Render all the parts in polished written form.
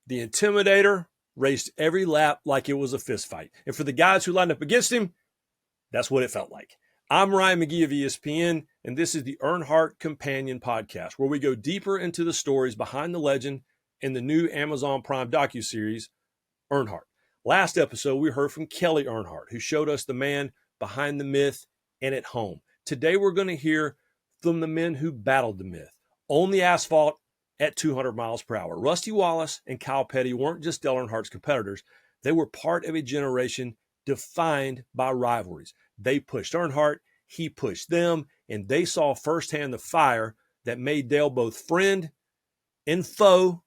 The Intimidator raced every lap like it was a fist fight. And for the guys who lined up against him, that's what it felt like. I'm Ryan McGee of ESPN, and this is the Earnhardt Companion Podcast, where we go deeper into the stories behind the legend in the new Amazon Prime docuseries, Earnhardt. Last episode, we heard from Kelly Earnhardt, who showed us the man behind the myth and at home. Today, we're going to hear from the men who battled the myth on the asphalt at 200 miles per hour. Rusty Wallace and Kyle Petty weren't just Dale Earnhardt's competitors. They were part of a generation defined by rivalries. They pushed Earnhardt, he pushed them, and they saw firsthand the fire that made Dale both friend and foe,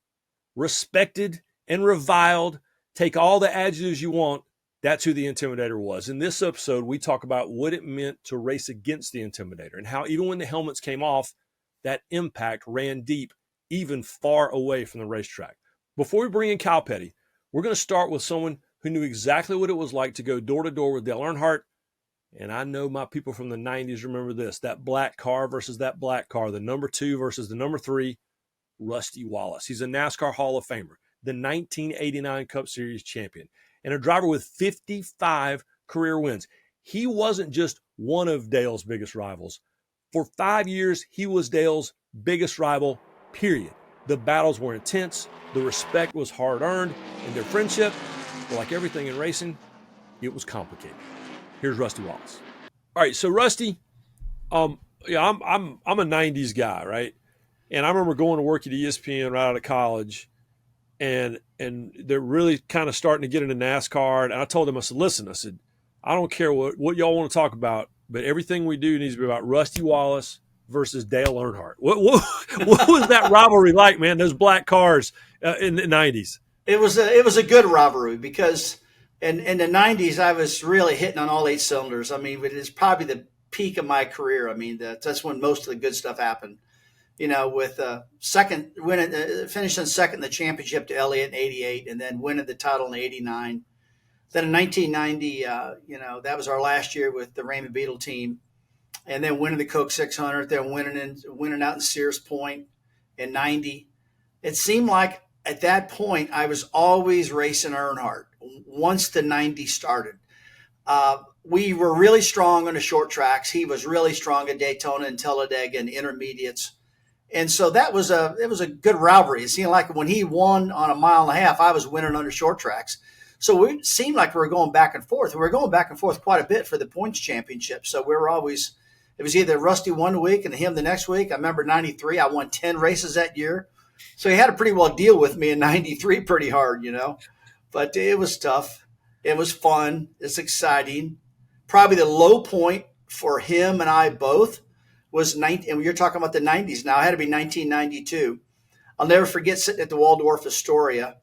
respected and reviled. Take all the adjectives you want. That's who the Intimidator was. In this episode, we talk about what it meant to race against the Intimidator and how even when the helmets came off, that impact ran deep, even far away from the racetrack. Before we bring in Kyle Petty, we're going to start with someone who knew exactly what it was like to go door to door with Dale Earnhardt. And I know my people from the 90s remember this, that black car versus that black car, the number 2 versus the number 3, Rusty Wallace. He's a NASCAR Hall of Famer, the 1989 Cup Series champion, and a driver with 55 career wins. He wasn't just one of Dale's biggest rivals. For 5 years, he was Dale's biggest rival, period. The battles were intense, the respect was hard-earned, and their friendship, well, like everything in racing, it was complicated. Here's Rusty Wallace. All right, so Rusty, I'm a '90s guy, right? And I remember going to work at ESPN right out of college, and they're really kind of starting to get into NASCAR. And I told them, I said, I don't care what y'all want to talk about, but everything we do needs to be about Rusty Wallace versus Dale Earnhardt. What was that rivalry like, man? Those black cars in the '90s. It was a good rivalry because in the '90s I was really hitting on all 8 cylinders. I mean, it is probably the peak of my career. I mean, that's when most of the good stuff happened. You know, with finishing second in the championship to Elliott in '88, and then winning the title in '89. Then in 1990, that was our last year with the Raymond Beetle team, and then winning the Coke 600, then winning out in Sears Point in '90. It seemed like at that point I was always racing Earnhardt. Once the '90s started, we were really strong on the short tracks. He was really strong at Daytona and Talladega and intermediates. And so it was a good rivalry. It seemed like when he won on a mile and a half, I was winning on the short tracks. So it seemed like we were going back and forth. We were going back and forth quite a bit for the points championship. So we were always, it was either Rusty one week and him the next week. I remember '93, I won 10 races that year. So he had to pretty well deal with me in '93 pretty hard, But it was tough. It was fun. It's exciting. Probably the low point for him and I both was and you're talking about the '90s now. It had to be 1992. I'll never forget sitting at the Waldorf Astoria,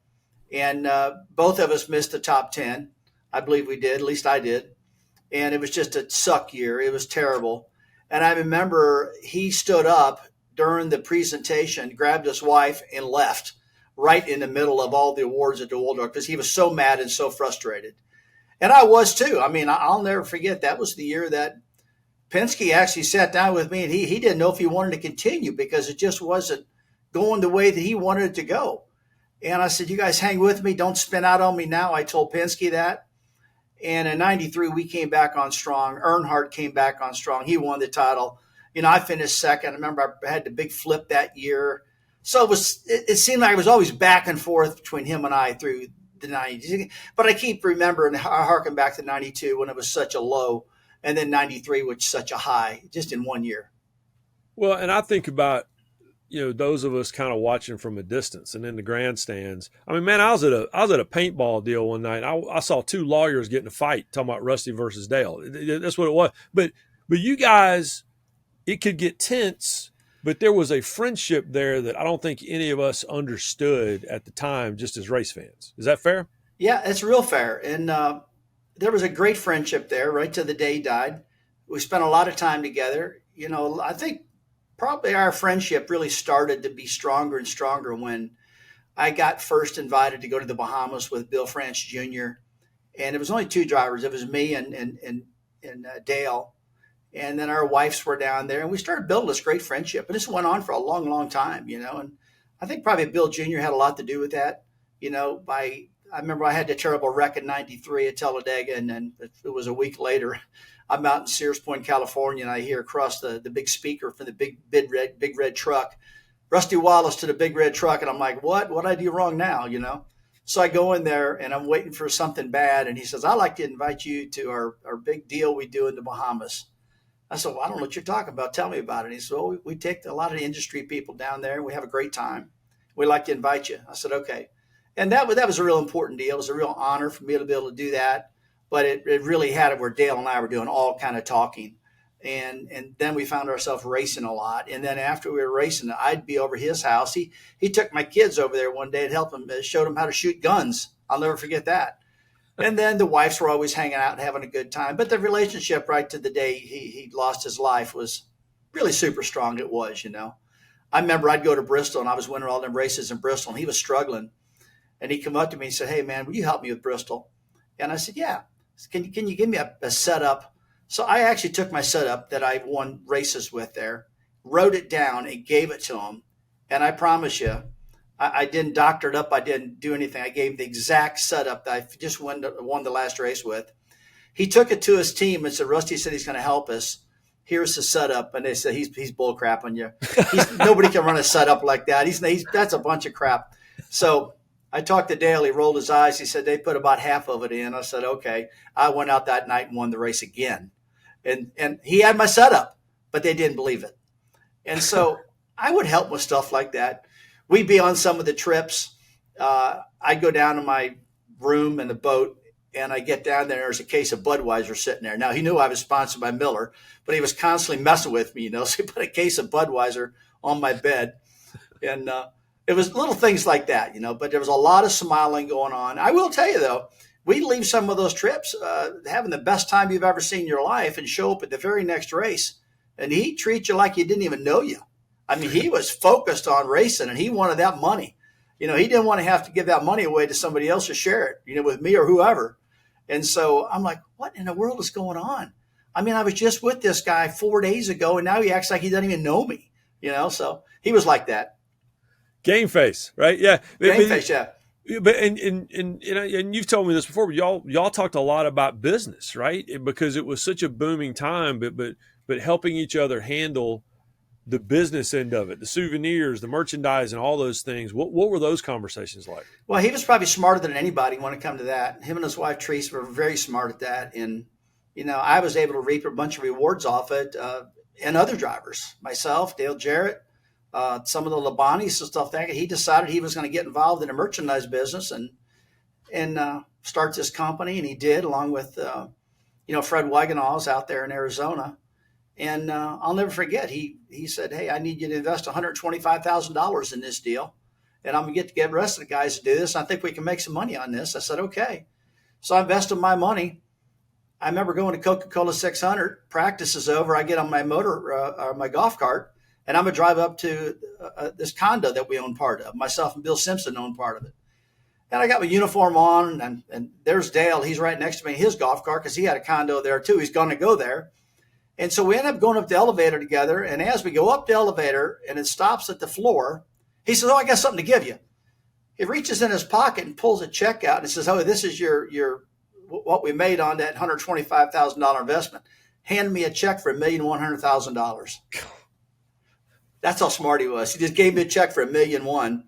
and both of us missed the top 10. I believe we did. At least I did. And it was just a suck year. It was terrible. And I remember he stood up during the presentation, grabbed his wife, and left right in the middle of all the awards at the Waldorf because he was so mad and so frustrated. And I was too. I mean, I'll never forget that was the year that Penske actually sat down with me, and he didn't know if he wanted to continue because it just wasn't going the way that he wanted it to go. And I said, you guys hang with me. Don't spin out on me now. I told Penske that. And in '93, we came back on strong. Earnhardt came back on strong. He won the title. I finished second. I remember I had the big flip that year. So it seemed like it was always back and forth between him and I through the '90s. But I keep remembering, I harken back to '92 when it was such a low, and then '93, which is such a high, just in one year. Well, and I think about, those of us kind of watching from a distance and in the grandstands. I mean, man, I was at a paintball deal one night. I saw 2 lawyers getting a fight talking about Rusty versus Dale. That's what it was. But you guys, it could get tense, but there was a friendship there that I don't think any of us understood at the time, just as race fans. Is that fair? Yeah, it's real fair. And there was a great friendship there right to the day he died. We spent a lot of time together. I think probably our friendship really started to be stronger and stronger when I got first invited to go to the Bahamas with Bill France Jr. And it was only 2 drivers. It was me and Dale. And then our wives were down there, and we started building this great friendship. And this went on for a long, long time, And I think probably Bill Jr. had a lot to do with that. I remember I had the terrible wreck in '93 at Talladega, and then it was a week later. I'm out in Sears Point, California, and I hear across the big speaker from the big red truck, Rusty Wallace to the big red truck. And I'm like, what did I do wrong now? So I go in there and I'm waiting for something bad. And he says, I'd like to invite you to our big deal we do in the Bahamas. I said, well, I don't know what you're talking about. Tell me about it. He said, well, we take a lot of the industry people down there and we have a great time. We'd like to invite you. I said, okay. And that was a real important deal. It was a real honor for me to be able to do that. But it really had it where Dale and I were doing all kind of talking. And then we found ourselves racing a lot. And then after we were racing, I'd be over his house. He took my kids over there one day to help them, showed them how to shoot guns. I'll never forget that. And then the wives were always hanging out and having a good time. But the relationship right to the day he lost his life was really super strong. It was, I remember I'd go to Bristol and I was winning all them races in Bristol and he was struggling. And he come up to me and said, hey, man, will you help me with Bristol? And I said, yeah. Can you give me a setup? So I actually took my setup that I won races with there, wrote it down and gave it to him. And I promise you, I didn't doctor it up. I didn't do anything. I gave the exact setup that I just won the last race with. He took it to his team and said, Rusty said he's going to help us. Here's the setup. And they said, he's bull crap on you. Nobody can run a setup like that. That's a bunch of crap. So I talked to Dale. He rolled his eyes. He said, they put about half of it in. I said, okay. I went out that night and won the race again. And he had my setup, but they didn't believe it. And so I would help with stuff like that. We'd be on some of the trips. I'd go down to my room in the boat, and I get down there, and there's a case of Budweiser sitting there. Now, he knew I was sponsored by Miller, but he was constantly messing with me, So he put a case of Budweiser on my bed. And it was little things like that, but there was a lot of smiling going on. I will tell you, though, we leave some of those trips having the best time you've ever seen in your life and show up at the very next race. And he treats you like he didn't even know you. I mean, he was focused on racing and he wanted that money. He didn't want to have to give that money away to somebody else to share it, with me or whoever. And so I'm like, what in the world is going on? I mean, I was just with this guy 4 days ago and now he acts like he doesn't even know me, so he was like that. Game face, right? Yeah. Game face, yeah. But and you've told me this before, but y'all talked a lot about business, right? Because it was such a booming time, but helping each other handle the business end of it, the souvenirs, the merchandise, and all those things. What were those conversations like? Well, he was probably smarter than anybody when it come to that. Him and his wife Teresa were very smart at that, and I was able to reap a bunch of rewards off it, and other drivers, myself, Dale Jarrett. Some of the Labanis and stuff like that. He decided he was going to get involved in the merchandise business and start this company, and he did, along with Fred Wagenhals out there in Arizona. And I'll never forget. He said, "Hey, I need you to invest $125,000 in this deal, and I'm going to get the rest of the guys to do this. I think we can make some money on this." I said, "Okay." So I invested my money. I remember going to Coca-Cola 600. Practice is over. I get on my my golf cart. And I'm going to drive up to this condo that we own part of. Myself and Bill Simpson own part of it. And I got my uniform on, and there's Dale. He's right next to me in his golf cart because he had a condo there too. He's going to go there. And so we end up going up the elevator together. And as we go up the elevator and it stops at the floor, he says, "Oh, I got something to give you." He reaches in his pocket and pulls a check out and says, "Oh, this is your what we made on that $125,000 investment. Hand me a check for $1,100,000. That's how smart he was. He just gave me a check for $1.1 million.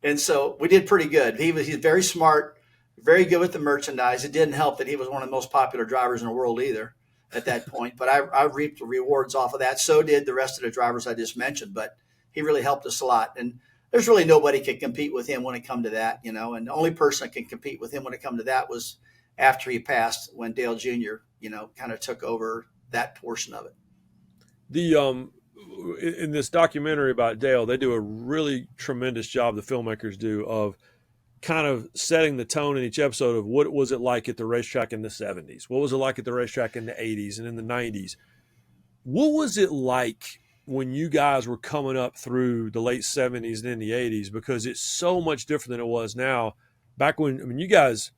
And so we did pretty good. He's very smart, very good with the merchandise. It didn't help that he was one of the most popular drivers in the world either at that point. But I reaped the rewards off of that. So did the rest of the drivers I just mentioned. But he really helped us a lot. And there's really nobody could compete with him when it come to that, And the only person that can compete with him when it come to that was after he passed, when Dale Jr., kind of took over that portion of it. In this documentary about Dale, they do a really tremendous job, the filmmakers do, of kind of setting the tone in each episode of what was it like at the racetrack in the 70s? What was it like at the racetrack in the 80s and in the 90s? What was it like when you guys were coming up through the late 70s and in the 80s? Because it's so much different than it was now. Back when, you guys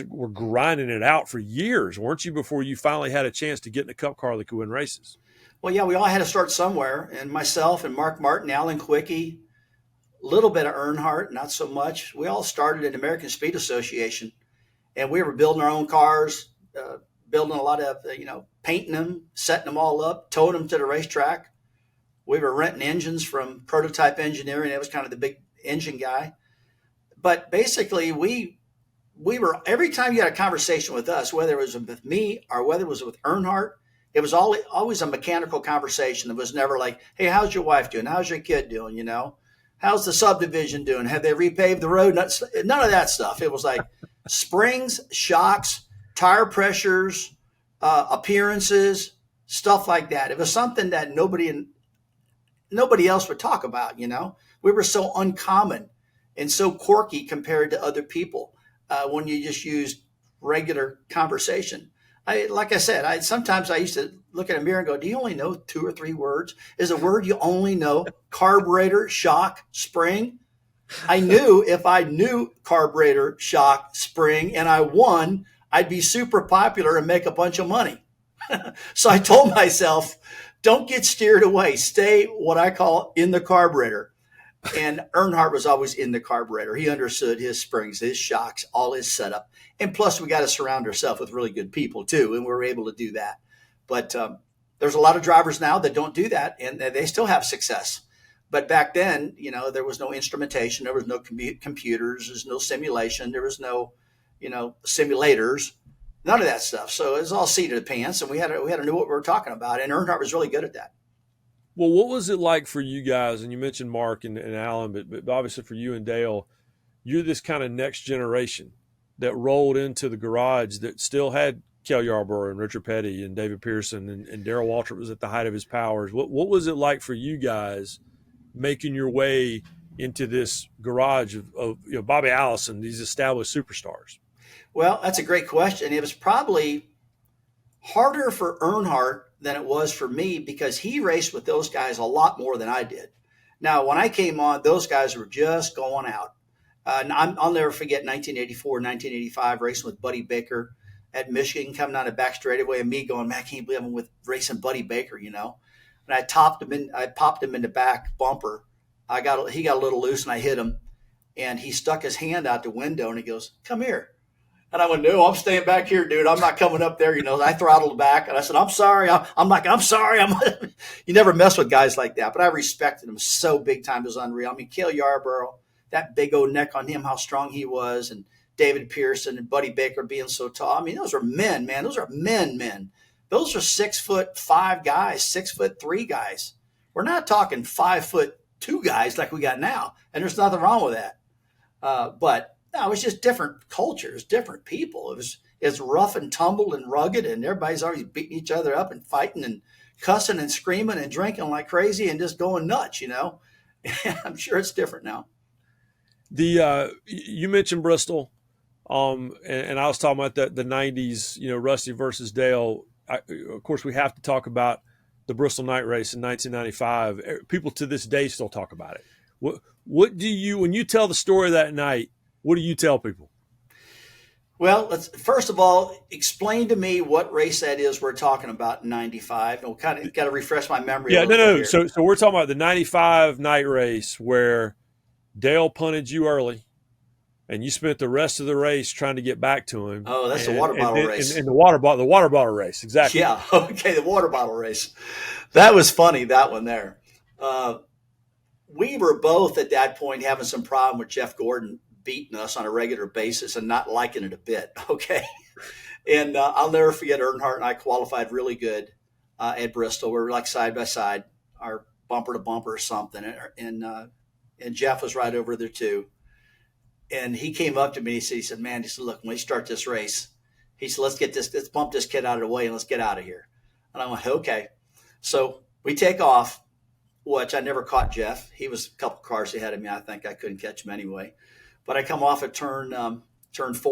were grinding it out for years, weren't you, before you finally had a chance to get in a cup car that could win races? Well, yeah, we all had to start somewhere. And myself and Mark Martin, Alan Quickie, little bit of Earnhardt, not so much. We all started in American Speed Association, and we were building our own cars, building a lot of, painting them, setting them all up, towing them to the racetrack. We were renting engines from Prototype Engineering. That was kind of the big engine guy. But basically, we were, every time you had a conversation with us, whether it was with me or whether it was with Earnhardt, it was always a mechanical conversation. It was never like, hey, how's your wife doing? How's your kid doing? How's the subdivision doing? Have they repaved the road? None of that stuff. It was like springs, shocks, tire pressures, appearances, stuff like that. It was something that nobody else would talk about. We were so uncommon and so quirky compared to other people when you just used regular conversation. Like I said, sometimes I used to look at a mirror and go, do you only know 2 or 3 words? Is a word you only know carburetor, shock, spring? I knew if I knew carburetor, shock, spring, and I won, I'd be super popular and make a bunch of money. So I told myself, don't get steered away. Stay what I call in the carburetor. And Earnhardt was always in the carburetor. He understood his springs, his shocks, all his setup. And plus, we got to surround ourselves with really good people, too. And we were able to do that. But there's a lot of drivers now that don't do that, and they still have success. But back then, there was no instrumentation. There was no computers. There's no simulation. There was no, simulators. None of that stuff. So it was all seat of the pants, and we had to know what we were talking about. And Earnhardt was really good at that. Well, what was it like for you guys? And you mentioned Mark and Alan, but obviously for you and Dale, you're this kind of next generation that rolled into the garage that still had Cale Yarborough and Richard Petty and David Pearson and Darrell Waltrip was at the height of his powers. What was it like for you guys making your way into this garage of Bobby Allison, these established superstars? Well, that's a great question. It was probably harder for Earnhardt than it was for me because he raced with those guys a lot more than I did. Now, when I came on, those guys were just going out. I'll never forget 1984, 1985, racing with Buddy Baker at Michigan, coming down the back straightaway, and me going, man, I can't believe I'm with racing Buddy Baker, And I popped him in the back bumper. He got a little loose, and I hit him, and he stuck his hand out the window, and he goes, come here. And I went, no, I'm staying back here, dude. I'm not coming up there. I throttled back, and I said, I'm sorry. I'm sorry. You never mess with guys like that, but I respected him so big time. It was unreal. I mean, Cale Yarborough, that big old neck on him, how strong he was, and David Pearson and Buddy Baker being so tall. I mean, those are men, man. Those are men. Those are 6'5" guys, 6'3" guys. We're not talking 5'2" guys like we got now, and there's nothing wrong with that. But no, it was just different cultures, different people. It's rough and tumbled and rugged, and everybody's always beating each other up and fighting and cussing and screaming and drinking like crazy and just going nuts, I'm sure it's different now. You mentioned Bristol, and I was talking about the 90s, Rusty versus Dale. Of course, we have to talk about the Bristol night race in 1995. People to this day still talk about it. What do you, when you tell the story of that night, what do you tell people? Well, let's first of all explain to me what race that is we're talking about in 95. And we'll kind of got to refresh my memory. Yeah, no. So we're talking about the 95 night race where Dale punted you early, and you spent the rest of the race trying to get back to him. Oh, that's the water bottle race. And the water bottle race, exactly. Yeah, okay, the water bottle race. That was funny, that one there. We were both at that point having some problem with Jeff Gordon beating us on a regular basis and not liking it a bit, okay? And I'll never forget Earnhardt and I qualified really good at Bristol. We were like side by side, our bumper to bumper or something. And Jeff was right over there too. And he came up to me, he said, man, look, when we start this race, he said, let's bump this kid out of the way and let's get out of here. And I went, okay. So we take off, which I never caught Jeff. He was a couple cars ahead of me. I think I couldn't catch him anyway. But I come off at turn 4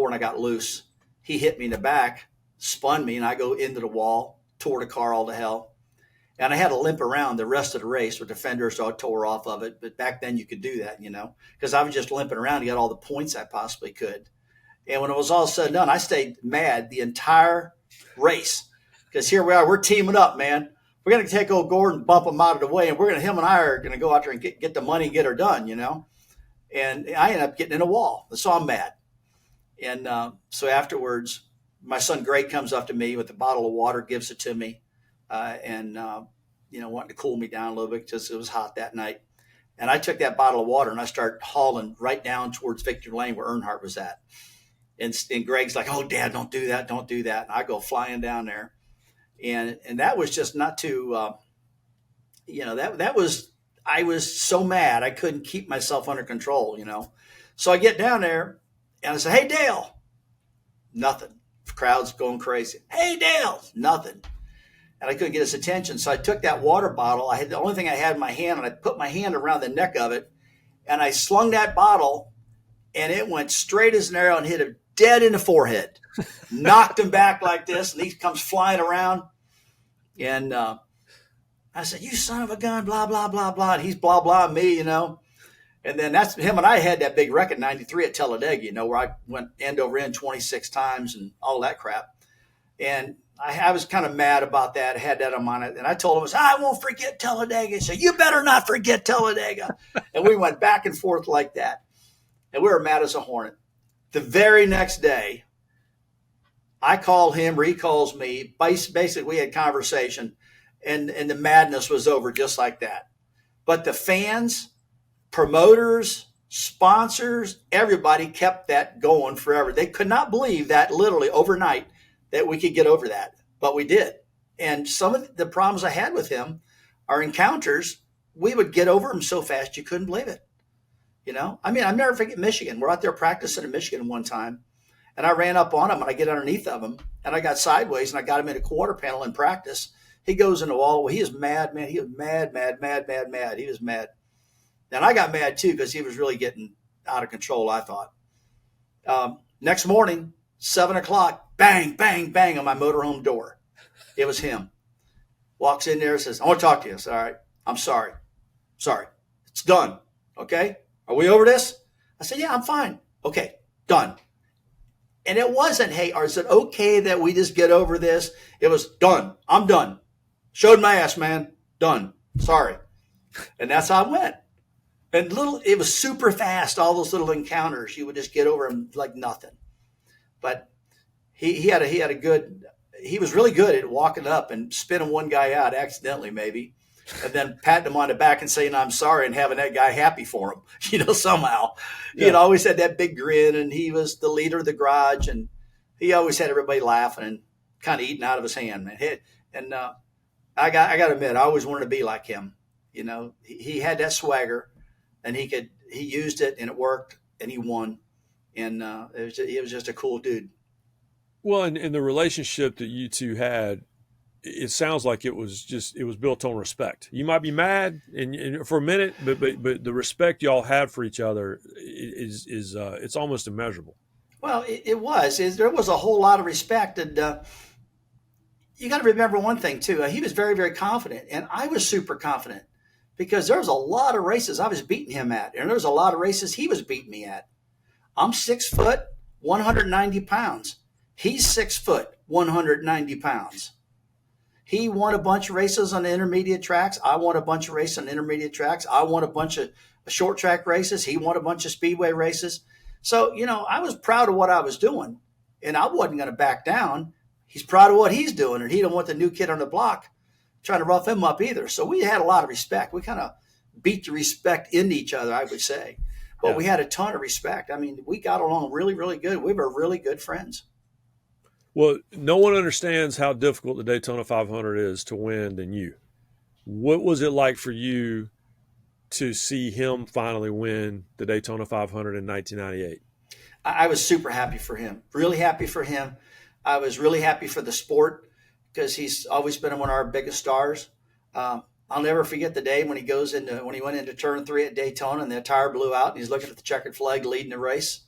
and I got loose. He hit me in the back, spun me, and I go into the wall, tore the car all to hell. And I had to limp around the rest of the race with the fenders all tore off of it. But back then you could do that, because I was just limping around to get all the points I possibly could. And when it was all said and done, I stayed mad the entire race because here we are. We're teaming up, man. We're going to take old Gordon, bump him out of the way, and him and I are going to go out there and get the money and get her done, And I ended up getting in a wall. So I'm mad. And so afterwards, my son Greg comes up to me with a bottle of water, gives it to me, and wanting to cool me down a little bit because it was hot that night. And I took that bottle of water and I started hauling right down towards Victor Lane where Earnhardt was at. And Greg's like, "Oh, Dad, don't do that. Don't do that." And I go flying down there. And that was just not too, that was, I was so mad. I couldn't keep myself under control, So I get down there and I say, "Hey, Dale." Nothing. The crowd's going crazy. "Hey, Dale." Nothing. And I couldn't get his attention. So I took that water bottle. I had the only thing I had in my hand, and I put my hand around the neck of it, and I slung that bottle, and it went straight as an arrow and hit him dead in the forehead. Knocked him back like this, and he comes flying around. And I said, "You son of a gun, blah, blah, blah, blah." And he's blah, blah, me, And then that's him and I had that big wreck in 93 at Talladega, where I went end over end 26 times and all that crap. And I was kind of mad about that. I had that on mine. And I told him, "I won't forget Talladega." So "You better not forget Talladega." And we went back and forth like that. And we were mad as a hornet. The very next day, I call him, or he calls me. Basically, we had conversation, and the madness was over just like that. But the fans, promoters, sponsors, everybody kept that going forever. They could not believe that literally overnight that we could get over that, but we did. And some of the problems I had with him, our encounters, we would get over them so fast you couldn't believe it. I never forget Michigan. We're out there practicing in Michigan one time, and I ran up on him, and I get underneath of him, and I got sideways, and I got him in a quarter panel in practice. He goes in the wall. Well, he is mad, man. He was mad. He was mad. And I got mad too because he was really getting out of control, I thought. Next morning, 7 o'clock, bang, bang, bang on my motorhome door. It was him. Walks in there and says, "I want to talk to you." I said, "All right, I'm sorry. Sorry. It's done. Okay? Are we over this?" I said, "Yeah, I'm fine." "Okay, done." And it wasn't, "Hey, or is it okay that we just get over this?" It was, "Done. I'm done. Showed my ass, man. Done. Sorry." And that's how it went. And it was super fast. All those little encounters, you would just get over them like nothing. But he was really good at walking up and spinning one guy out accidentally, maybe, and then patting him on the back and saying, "I'm sorry," and having that guy happy for him, somehow. Yeah. He always had that big grin, and he was the leader of the garage, and he always had everybody laughing and kind of eating out of his hand, man. And I got to admit, I always wanted to be like him. He had that swagger, and he used it, and it worked, and he won. And it was just a cool dude. Well, and the relationship that you two had, it sounds like it was built on respect. You might be mad and for a minute, but the respect y'all had for each other is it's almost immeasurable. Well, it was. There was a whole lot of respect, and you got to remember one thing too. He was very, very confident, and I was super confident because there was a lot of races I was beating him at, and there was a lot of races he was beating me at. I'm 6 foot, 190 pounds. He's 6 foot, 190 pounds. He won a bunch of races on the intermediate tracks. I won a bunch of races on intermediate tracks. I won a bunch of short track races. He won a bunch of speedway races. So, I was proud of what I was doing, and I wasn't going to back down. He's proud of what he's doing, and he don't want the new kid on the block trying to rough him up either. So we had a lot of respect. We kind of beat the respect into each other, I would say. But we had a ton of respect. We got along really, really good. We were really good friends. Well, no one understands how difficult the Daytona 500 is to win than you. What was it like for you to see him finally win the Daytona 500 in 1998? I was super happy for him, really happy for him. I was really happy for the sport because he's always been one of our biggest stars. I'll never forget the day when he went into turn 3 at Daytona and the tire blew out and he's looking at the checkered flag leading the race.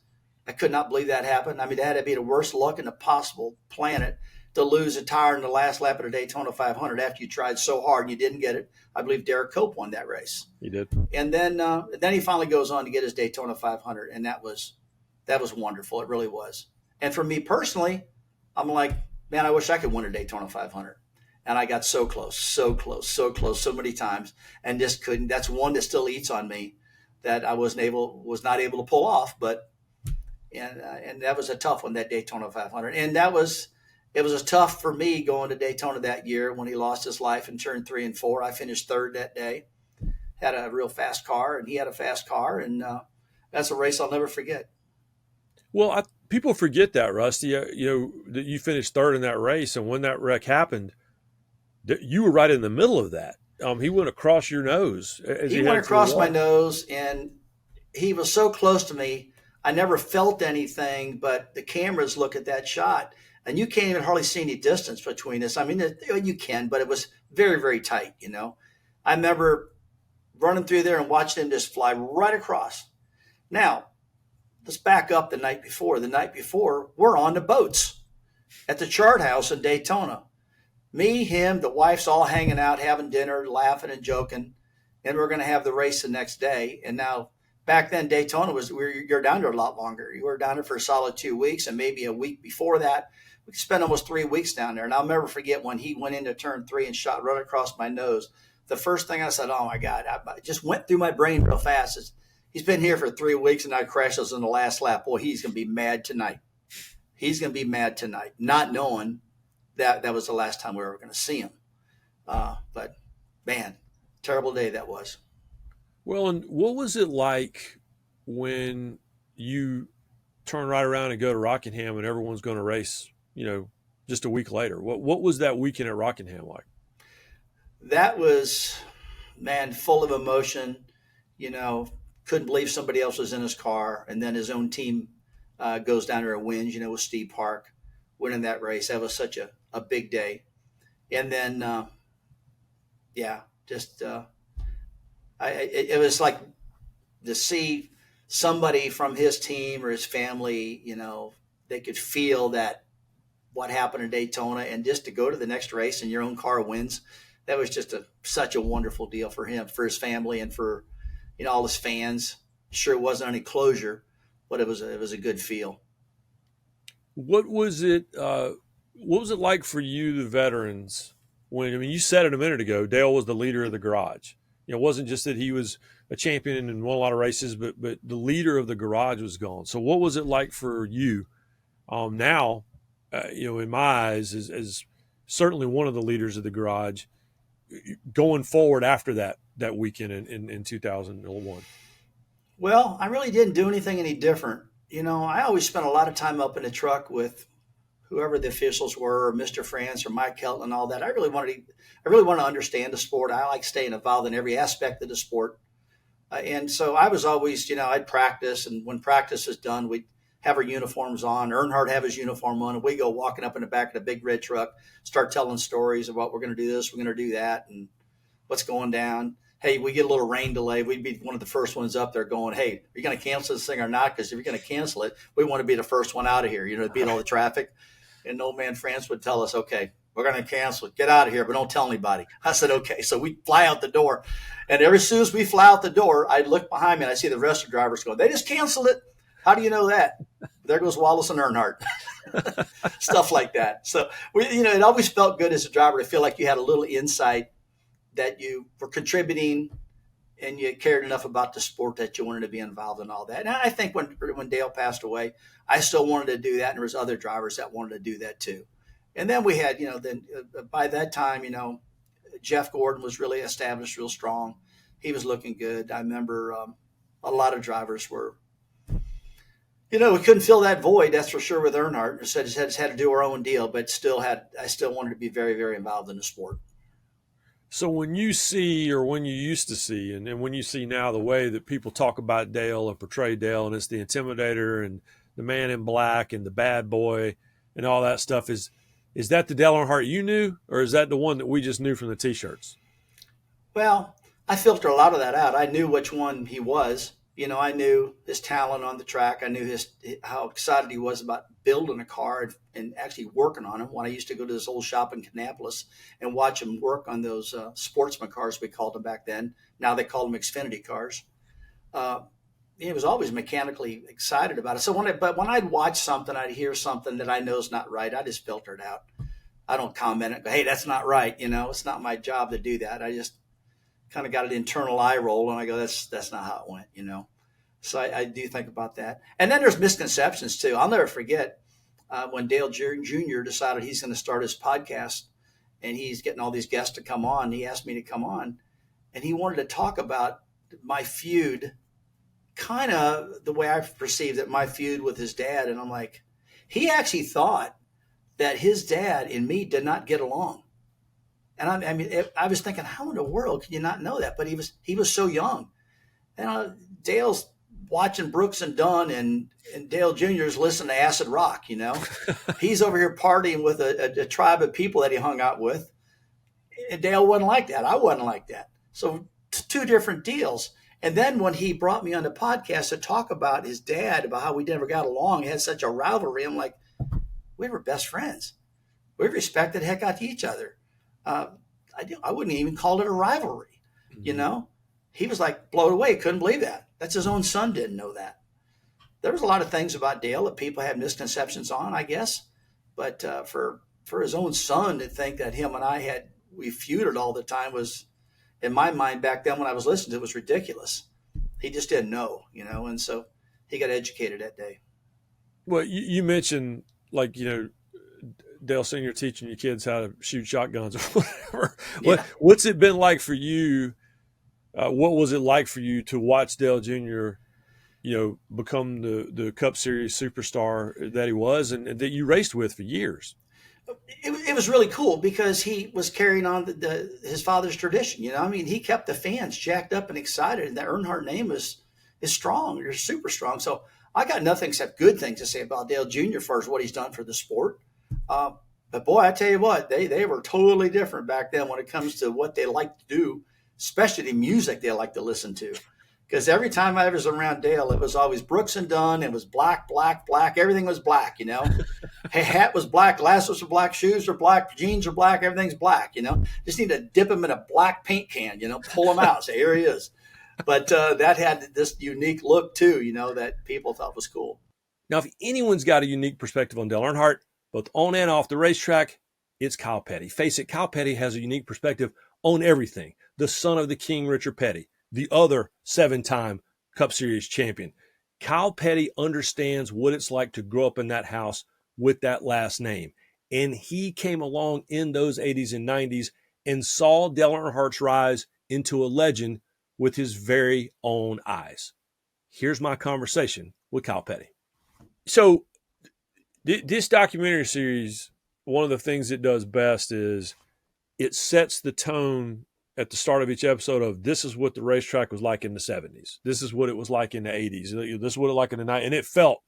I could not believe that happened. That had to be the worst luck in the possible planet to lose a tire in the last lap of the Daytona 500 after you tried so hard and you didn't get it. I believe Derek Cope won that race. He did. And then he finally goes on to get his Daytona 500, and that was wonderful. It really was. And for me personally, I'm like, man, I wish I could win a Daytona 500. And I got so close so many times and just couldn't. That's one that still eats on me. that I was not able to pull off. But and that was a tough one, that Daytona 500, and it was tough for me going to Daytona that year when he lost his life in turn 3 and 4. I finished third that day, had a real fast car, and he had a fast car, and that's a race I'll never forget. Well, people forget that, Rusty. That you finished third in that race, and when that wreck happened, you were right in the middle of that. He went across your nose. He went across my nose, and he was so close to me. I never felt anything, but the cameras look at that shot, and you can't even hardly see any distance between us. I mean, you can, but it was very, very tight, I remember running through there and watching him just fly right across. Now, let's back up the night before. The night before, we're on the boats at the Chart House in Daytona. Me, him, the wife's all hanging out, having dinner, laughing and joking, and we're going to have the race the next day. And now, back then, Daytona you're down there a lot longer. You were down there for a solid 2 weeks, and maybe a week before that, we spent almost 3 weeks down there. And I'll never forget when he went into turn 3 and shot right across my nose. The first thing I said, oh my God, I just went through my brain real fast. He's been here for 3 weeks and I crashed us in the last lap. Boy, he's going to be mad tonight. He's going to be mad tonight, not knowing that was the last time we were going to see him. But man, terrible day that was. Well, and what was it like when you turn right around and go to Rockingham and everyone's going to race, just a week later? What was that weekend at Rockingham like? That was, man, full of emotion. Couldn't believe somebody else was in his car, and then his own team goes down there and wins. With Steve Park winning that race. That was such a big day. And then, it was like to see somebody from his team or his family. They could feel that what happened in Daytona, and just to go to the next race and your own car wins. That was just such a wonderful deal for him, for his family, and for all his fans. Sure, wasn't any closure, but it was a good feel. What was it like for you, the veterans, when you said it a minute ago, Dale was the leader of the garage. It wasn't just that he was a champion and won a lot of races, but the leader of the garage was gone. So what was it like for you now, in my eyes, as certainly one of the leaders of the garage, going forward after that weekend in 2001? Well, I really didn't do anything any different. I always spent a lot of time up in the truck with whoever the officials were, or Mr. France or Mike Kelton and all that. I really want to understand the sport. I like staying involved in every aspect of the sport. And so I was always, I'd practice, and when practice is done, we'd have our uniforms on. Earnhardt have his uniform on, and we go walking up in the back of the big red truck, start telling stories about we're going to do this, we're going to do that, and what's going down. Hey, we get a little rain delay. We'd be one of the first ones up there going, hey, are you going to cancel this thing or not? Because if you're going to cancel it, we want to be the first one out of here, to beat all the traffic. And old man France would tell us, okay, we're going to cancel it. Get out of here, but don't tell anybody. I said, okay. So we fly out the door. And as soon as we fly out the door, I'd look behind me and I see the rest of the drivers going, they just canceled it. How do you know that? There goes Wallace and Earnhardt. Stuff like that. So, it always felt good as a driver to feel like you had a little insight, that you were contributing and you cared enough about the sport that you wanted to be involved in all that. And I think when Dale passed away, I still wanted to do that. And there was other drivers that wanted to do that too. And then we had, by that time, Jeff Gordon was really established real strong. He was looking good. I remember a lot of drivers were, we couldn't fill that void, that's for sure, with Earnhardt. We just had to do our own deal, but I still wanted to be very, very involved in the sport. So when you see, or when you used to see, and when you see now the way that people talk about Dale or portray Dale, and it's the Intimidator and the Man in Black and the Bad Boy and all that stuff, is that the Dale Earnhardt you knew, or is that the one that we just knew from the T-shirts? Well, I filter a lot of that out. I knew which one he was. I knew his talent on the track. I knew how excited he was about building a car and actually working on them. When I used to go to this old shop in Kannapolis and watch him work on those sportsman cars, we called them back then. Now they call them Xfinity cars. He was always mechanically excited about it. So when I'd watch something, I'd hear something that I know is not right, I just filter it out. I don't comment it. Hey, that's not right. It's not my job to do that. I just kind of got an internal eye roll, and I go, that's not how it went, So I do think about that. And then there's misconceptions too. I'll never forget when Dale Jr. decided he's going to start his podcast, and he's getting all these guests to come on. He asked me to come on, and he wanted to talk about my feud, kind of the way I perceived it, my feud with his dad. And I'm like, he actually thought that his dad and me did not get along. And I was thinking, how in the world can you not know that? But he was so young. And Dale's watching Brooks and Dunn, and Dale Jr.'s listening to acid rock, He's over here partying with a tribe of people that he hung out with. And Dale wasn't like that. I wasn't like that. So two different deals. And then when he brought me on the podcast to talk about his dad, about how we never got along, had such a rivalry, I'm like, we were best friends. We respected the heck out to each other. I wouldn't even call it a rivalry, He was like blown away, couldn't believe that. That's his own son didn't know that. There was a lot of things about Dale that people had misconceptions on, I guess. But for his own son to think that him and we feuded all the time was, in my mind back then when I was listening to it, was ridiculous. He just didn't know, and so he got educated that day. Well, you mentioned Dale Sr. teaching your kids how to shoot shotguns or whatever. Yeah. What's it been like for you? What was it like for you to watch Dale Jr., become the Cup Series superstar that he was and that you raced with for years? It was really cool because he was carrying on his father's tradition. He kept the fans jacked up and excited, and that Earnhardt name is strong. You're super strong. So I got nothing except good things to say about Dale Jr. as far as what he's done for the sport. But boy, I tell you what, they were totally different back then when it comes to what they like to do, especially the music they like to listen to. Because every time I was around Dale, it was always Brooks and Dunn. It was black, black, black. Everything was black, Hey, hat was black, glasses were black, shoes were black, jeans are black, everything's black, Just need to dip him in a black paint can, pull him out, say, here he is. But that had this unique look too, that people thought was cool. Now, if anyone's got a unique perspective on Dale Earnhardt, both on and off the racetrack, it's Kyle Petty. Face it, Kyle Petty has a unique perspective on everything. The son of the King, Richard Petty, the other 7-time Cup Series champion. Kyle Petty understands what it's like to grow up in that house with that last name. And he came along in those 80s and 90s and saw Dale Earnhardt's rise into a legend with his very own eyes. Here's my conversation with Kyle Petty. So this documentary series, one of the things it does best is it sets the tone at the start of each episode of this is what the racetrack was like in the 70s. This is what it was like in the 80s. This is what it was like in the 90s. And it felt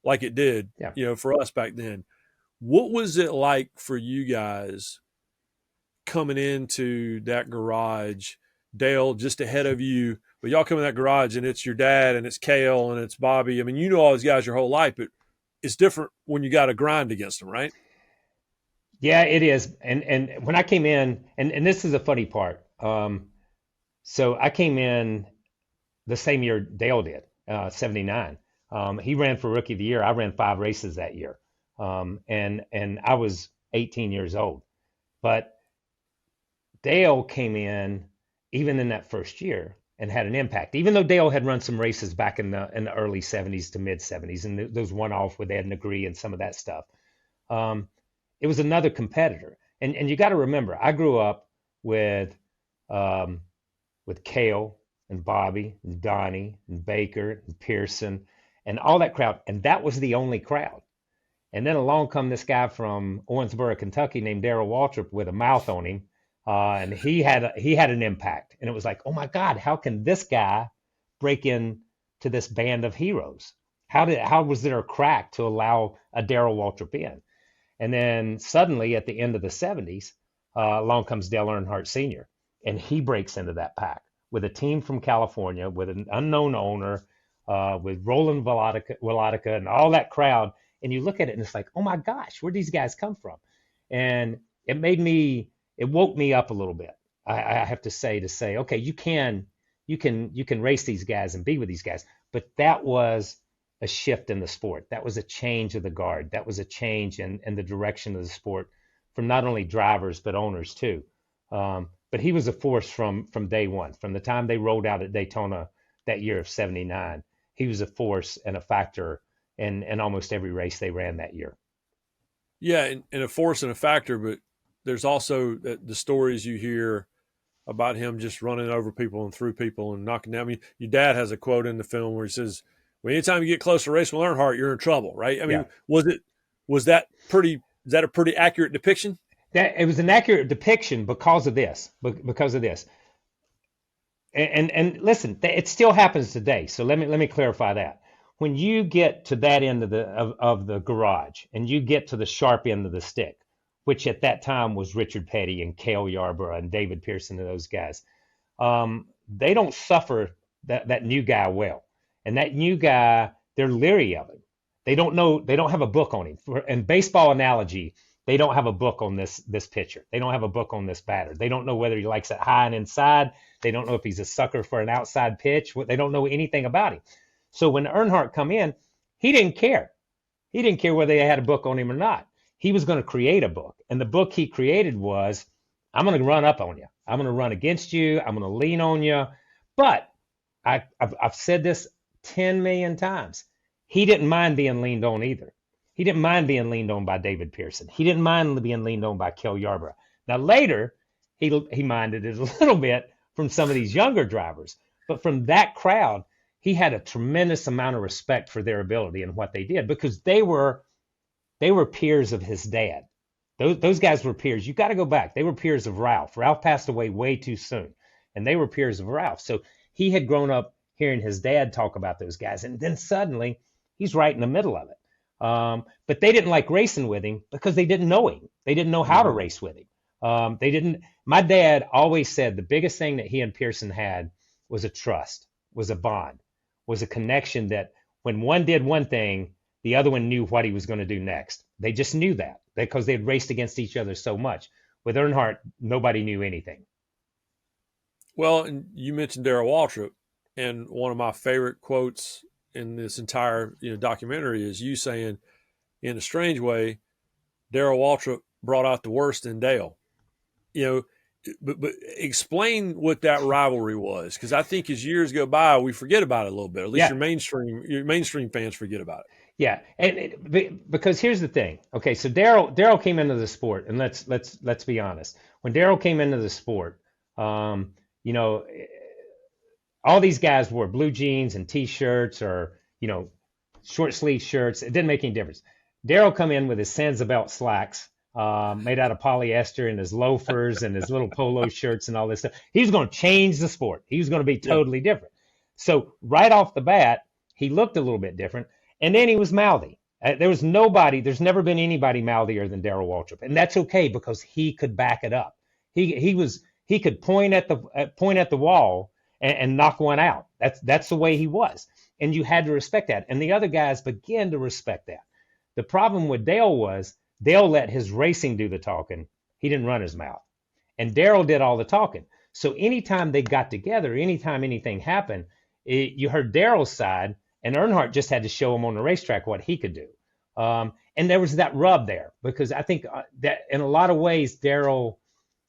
like it did, for us back then. What was it like for you guys coming into that garage? Dale just ahead of you, but y'all come in that garage and it's your dad and it's Cale and it's Bobby. I mean, you know all these guys your whole life, but it's different when you got to grind against them, right? Yeah, it is. And when I came in, and this is a funny part. So I came in the same year Dale did, 79. He ran for Rookie of the Year. I ran 5 races that year. And I was 18 years old. But Dale came in even in that first year and had an impact. Even though Dale had run some races back in the early 70s to mid 70s, and those one-off with Ed and Agree and some of that stuff. It was another competitor. And you got to remember, I grew up with Cale and Bobby and Donnie and Baker and Pearson and all that crowd. And that was the only crowd. And then along come this guy from Owensboro, Kentucky named Darrell Waltrip with a mouth on him. And he had an impact. And it was like, oh my God, how can this guy break in to this band of heroes? How was there a crack to allow a Darrell Waltrip in? And then suddenly at the end of the 70s, along comes Dale Earnhardt Sr. And he breaks into that pack with a team from California, with an unknown owner, with Roland Walatica and all that crowd. And you look at it and it's like, oh my gosh, where'd these guys come from? And it woke me up a little bit. I have to say, okay, you can race these guys and be with these guys. But that was a shift in the sport. That was a change of the guard. That was a change in the direction of the sport from not only drivers, but owners too. but he was a force from day one. From the time they rolled out at Daytona that year of '79, he was a force and a factor in almost every race they ran that year. Yeah, and a force and a factor, but there's also the stories you hear about him just running over people and through people and knocking down. I mean, your dad has a quote in the film where he says, "Well, anytime you get close to racing with Earnhardt, you're in trouble," right? I mean, Yeah. was that pretty? Is that a pretty accurate depiction? That it was an accurate depiction because of this. Because of this. And listen, it still happens today. So let me clarify that. When you get to that end of the garage and you get to the sharp end of the stick, which at that time was Richard Petty and Cale Yarborough and David Pearson and those guys, they don't suffer that new guy well. And that new guy, they're leery of him. They don't know. They don't have a book on him. In baseball analogy, they don't have a book on this pitcher. They don't have a book on this batter. They don't know whether he likes it high and inside. They don't know if he's a sucker for an outside pitch. They don't know anything about him. So when Earnhardt come in, he didn't care. He didn't care whether they had a book on him or not. He was going to create a book. And the book he created was, I'm going to run up on you. I'm going to run against you. I'm going to lean on you. But I've said this 10 million times. He didn't mind being leaned on either. He didn't mind being leaned on by David Pearson. He didn't mind being leaned on by Cale Yarborough. Now later, he minded it a little bit from some of these younger drivers. But from that crowd, he had a tremendous amount of respect for their ability and what they did because they were peers of his dad. Those guys were peers. You got to go back. They were peers of Ralph. Ralph passed away way too soon, and they were peers of Ralph. So he had grown up hearing his dad talk about those guys, and then suddenly he's right in the middle of it. But they didn't like racing with him because they didn't know him. They didn't know how to race with him. They didn't. My dad always said the biggest thing that he and Pearson had was a trust, was a bond, was a connection that when one did one thing, the other one knew what he was going to do next. They just knew that because they had raced against each other so much. With Earnhardt, nobody knew anything. Well, and you mentioned Darrell Waltrip, and one of my favorite quotes in this entire documentary is you saying, in a strange way, Darrell Waltrip brought out the worst in Dale. But explain what that rivalry was, because I think as years go by, we forget about it a little bit. At least your mainstream fans forget about it. Yeah, because here's the thing. Okay, so Darrell came into the sport, and let's be honest. When Darrell came into the sport, all these guys wore blue jeans and T-shirts or short sleeve shirts. It didn't make any difference. Darrell come in with his Sansa slacks made out of polyester and his loafers and his little polo shirts and all this stuff. He was going to change the sport. He was going to be totally different. So right off the bat, he looked a little bit different. And then he was mouthy. There's never been anybody mouthier than Darrell Waltrip. And that's okay because he could back it up. He could point at the wall and knock one out. That's the way he was. And you had to respect that. And the other guys began to respect that. The problem with Dale was Dale let his racing do the talking. He didn't run his mouth. And Darrell did all the talking. So anytime they got together, anytime anything happened, you heard Darrell's side, and Earnhardt just had to show him on the racetrack what he could do. And there was that rub there because I think that in a lot of ways, Darrell,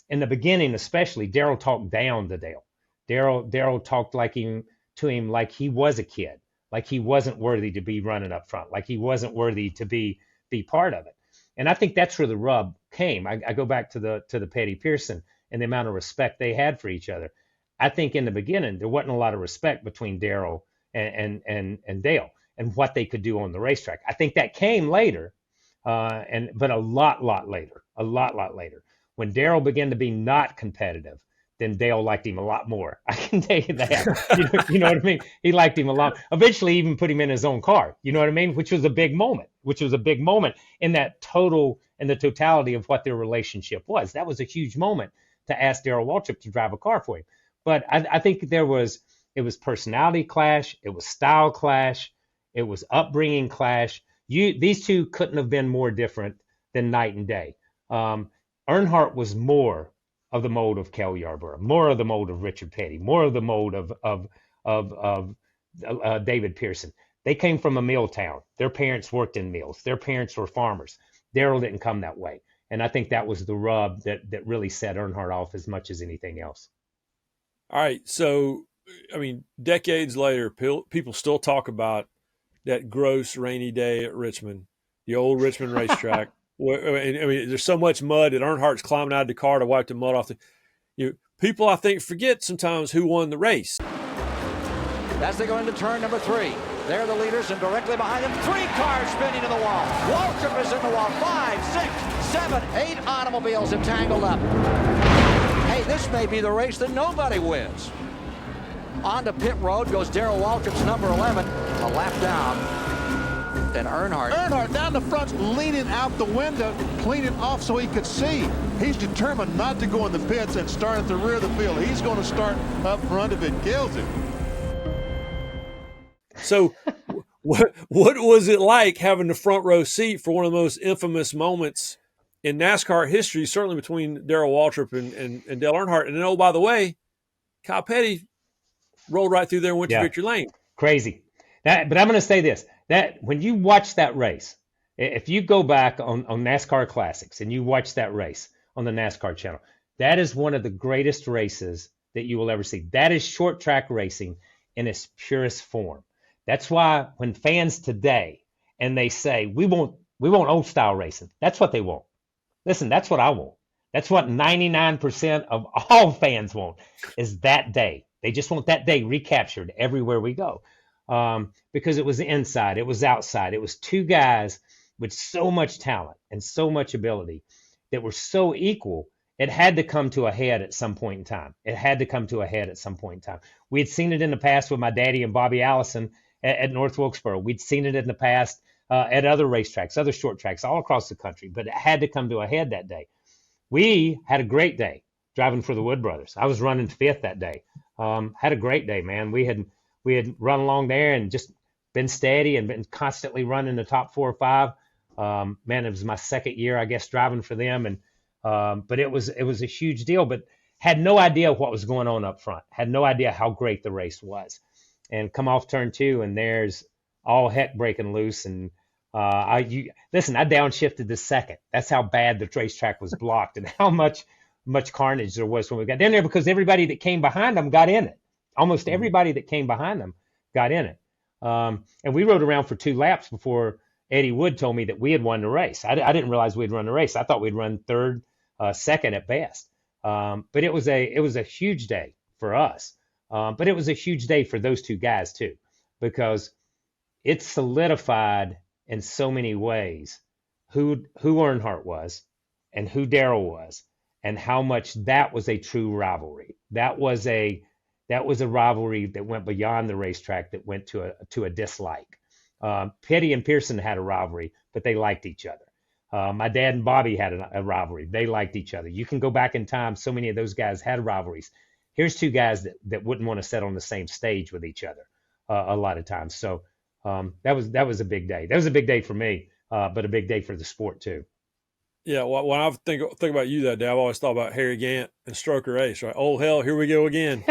in the beginning especially, Darrell talked down to Dale. Darrell talked to him like he was a kid, like he wasn't worthy to be running up front, like he wasn't worthy to be part of it. And I think that's where the rub came. I go back to the Petty Pearson and the amount of respect they had for each other. I think in the beginning there wasn't a lot of respect between Darrell and Dale and what they could do on the racetrack. I think that came later, but a lot later. When Darrell began to be not competitive, then Dale liked him a lot more. I can tell you that. You know what I mean? He liked him a lot. Eventually, even put him in his own car. You know what I mean? Which was a big moment. In that the totality of what their relationship was. That was a huge moment to ask Darrell Waltrip to drive a car for him. But I think it was personality clash. It was style clash. It was upbringing clash. These two couldn't have been more different than night and day. Earnhardt was more of the mold of Cale Yarborough, more of the mold of Richard Petty, more of the mold of David Pearson. They came from a mill town. Their parents worked in mills. Their parents were farmers. Darrell didn't come that way. And I think that was the rub that really set Earnhardt off as much as anything else. All right. So, I mean, decades later, people still talk about that gross rainy day at Richmond, the old Richmond racetrack. I mean, there's so much mud that Earnhardt's climbing out of the car to wipe the mud off. People, I think, forget sometimes who won the race. As they go into turn number 3, they're the leaders, and directly behind them, 3 cars spinning in the wall. Waltrip is in the wall. 5, 6, 7, 8 automobiles have tangled up. Hey, this may be the race that nobody wins. On to pit road goes Darrell Waltrip's number 11, a lap down. And Earnhardt down the front, leaning out the window, cleaning off so he could see. He's determined not to go in the pits and start at the rear of the field. He's going to start up front if it kills him. So what was it like having the front row seat for one of the most infamous moments in NASCAR history, certainly between Darrell Waltrip and Dale Earnhardt? And then, oh, by the way, Kyle Petty rolled right through there and went to victory lane. Crazy. But I'm going to say this, that when you watch that race, if you go back on NASCAR Classics and you watch that race on the NASCAR channel, that is one of the greatest races that you will ever see. That is short track racing in its purest form. That's why when fans today, and they say, we want old style racing, that's what they want. Listen, that's what I want. That's what 99% of all fans want, is that day. They just want that day recaptured everywhere we go. Because it was inside, it was outside. It was 2 guys with so much talent and so much ability that were so equal. It had to come to a head at some point in time. We had seen it in the past with my daddy and Bobby Allison at North Wilkesboro. We'd seen it in the past at other racetracks, other short tracks all across the country, but it had to come to a head that day. We had a great day driving for the Wood Brothers. I was running 5th that day. Had a great day, man. We had run along there and just been steady and been constantly running the top 4 or 5. Man, it was my 2nd year, I guess, driving for them. And but it was a huge deal, but had no idea what was going on up front. Had no idea how great the race was. And come off turn 2, and there's all heck breaking loose. And I downshifted the 2nd. That's how bad the racetrack was blocked and how much carnage there was when we got down there, because everybody that came behind them got in it. Almost everybody that came behind them got in it. And we rode around for 2 laps before Eddie Wood told me that we had won the race. I didn't realize we'd run the race. I thought we'd run 3rd, 2nd at best. But it was a huge day for us. But it was a huge day for those 2 guys too, because it solidified in so many ways who Earnhardt was and who Darrell was, and how much that was a true rivalry. That was a rivalry that went beyond the racetrack, that went to a dislike. Petty and Pearson had a rivalry, but they liked each other. My dad and Bobby had a rivalry. They liked each other. You can go back in time. So many of those guys had rivalries. Here's 2 guys that wouldn't want to sit on the same stage with each other a lot of times. So that was a big day. That was a big day for me, but a big day for the sport too. Yeah, well, when I think about you that day, I've always thought about Harry Gant and Stroker Ace, right? Oh, hell, here we go again.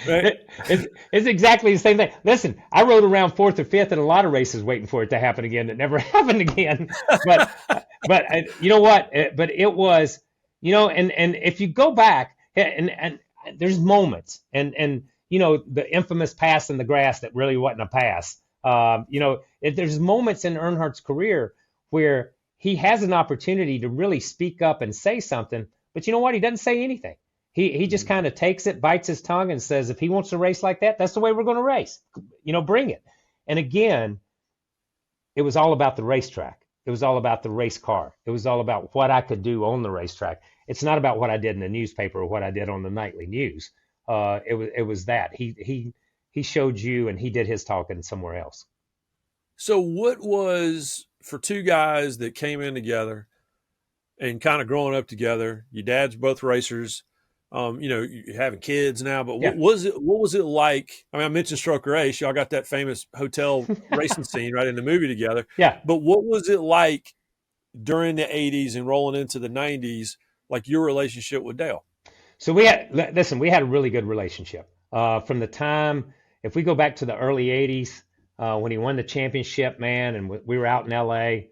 Right? It's exactly the same thing. Listen, I rode around 4th or 5th in a lot of races waiting for it to happen again. It never happened again. But you know what? But it was, and if you go back, and there's moments, and the infamous pass in the grass that really wasn't a pass. There's moments in Earnhardt's career where he has an opportunity to really speak up and say something, but you know what? He doesn't say anything. He just kind of takes it, bites his tongue, and says, if he wants to race like that, that's the way we're going to race. Bring it. And again, it was all about the racetrack. It was all about the race car. It was all about what I could do on the racetrack. It's not about what I did in the newspaper or what I did on the nightly news. It was that he showed you, and he did his talking somewhere else. So what was, for 2 guys that came in together and kind of growing up together, your dad's both racers, you're having kids now, but what was it like? I mean, I mentioned Stroker Ace. Y'all got that famous hotel racing scene right in the movie together. Yeah. But what was it like during the 80s and rolling into the 90s, like your relationship with Dale? So we had a really good relationship from the time, if we go back to the early 80s, when he won the championship, man, and we were out in LA,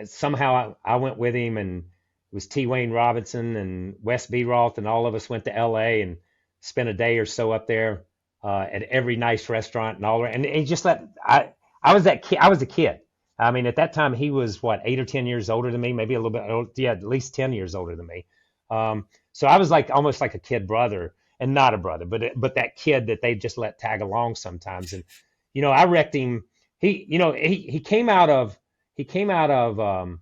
somehow I went with him, and it was T. Wayne Robinson and Wes B. Roth, and all of us went to L.A. and spent a day or so up there at every nice restaurant and all. And he just I was that kid. I was a kid. I mean, at that time, he was, what, 8 or 10 years older than me, maybe a little bit older. Yeah, at least 10 years older than me. So I was like almost like a kid brother, and not a brother, but that kid that they just let tag along sometimes. And, I wrecked him. He came out of that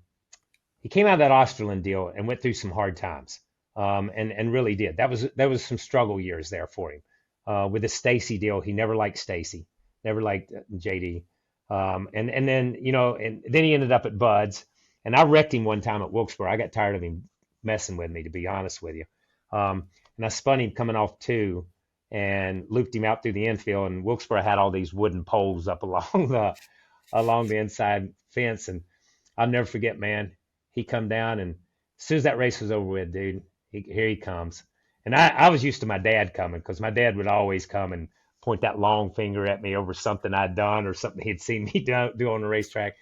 Osterland deal and went through some hard times, and really did. That was some struggle years there for him. With the Stacy deal, he never liked Stacy, never liked JD. And then he ended up at Bud's, and I wrecked him one time at Wilkesboro. I got tired of him messing with me, to be honest with you. And I spun him coming off 2 and looped him out through the infield, and Wilkesboro had all these wooden poles up along the inside fence. And I'll never forget, man, he come down, and as soon as that race was over with, dude, here he comes. And I was used to my dad coming, because my dad would always come and point that long finger at me over something I'd done or something he'd seen me do on the racetrack.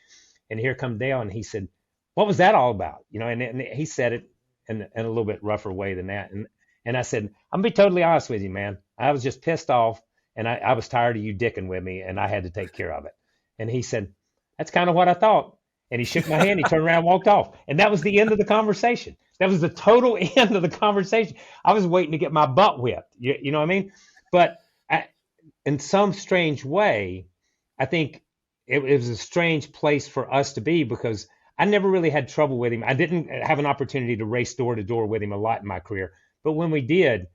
And here come Dale, and he said, "What was that all about?" And he said it in a little bit rougher way than that. And I said, "I'm gonna be totally honest with you, man. I was just pissed off, and I was tired of you dicking with me, and I had to take care of it." And he said, "That's kind of what I thought." And he shook my hand, he turned around and walked off. And that was the end of the conversation. That was the total end of the conversation. I was waiting to get my butt whipped. You know what I mean? But in some strange way, I think it was a strange place for us to be, because I never really had trouble with him. I didn't have an opportunity to race door to door with him a lot in my career. But when we did,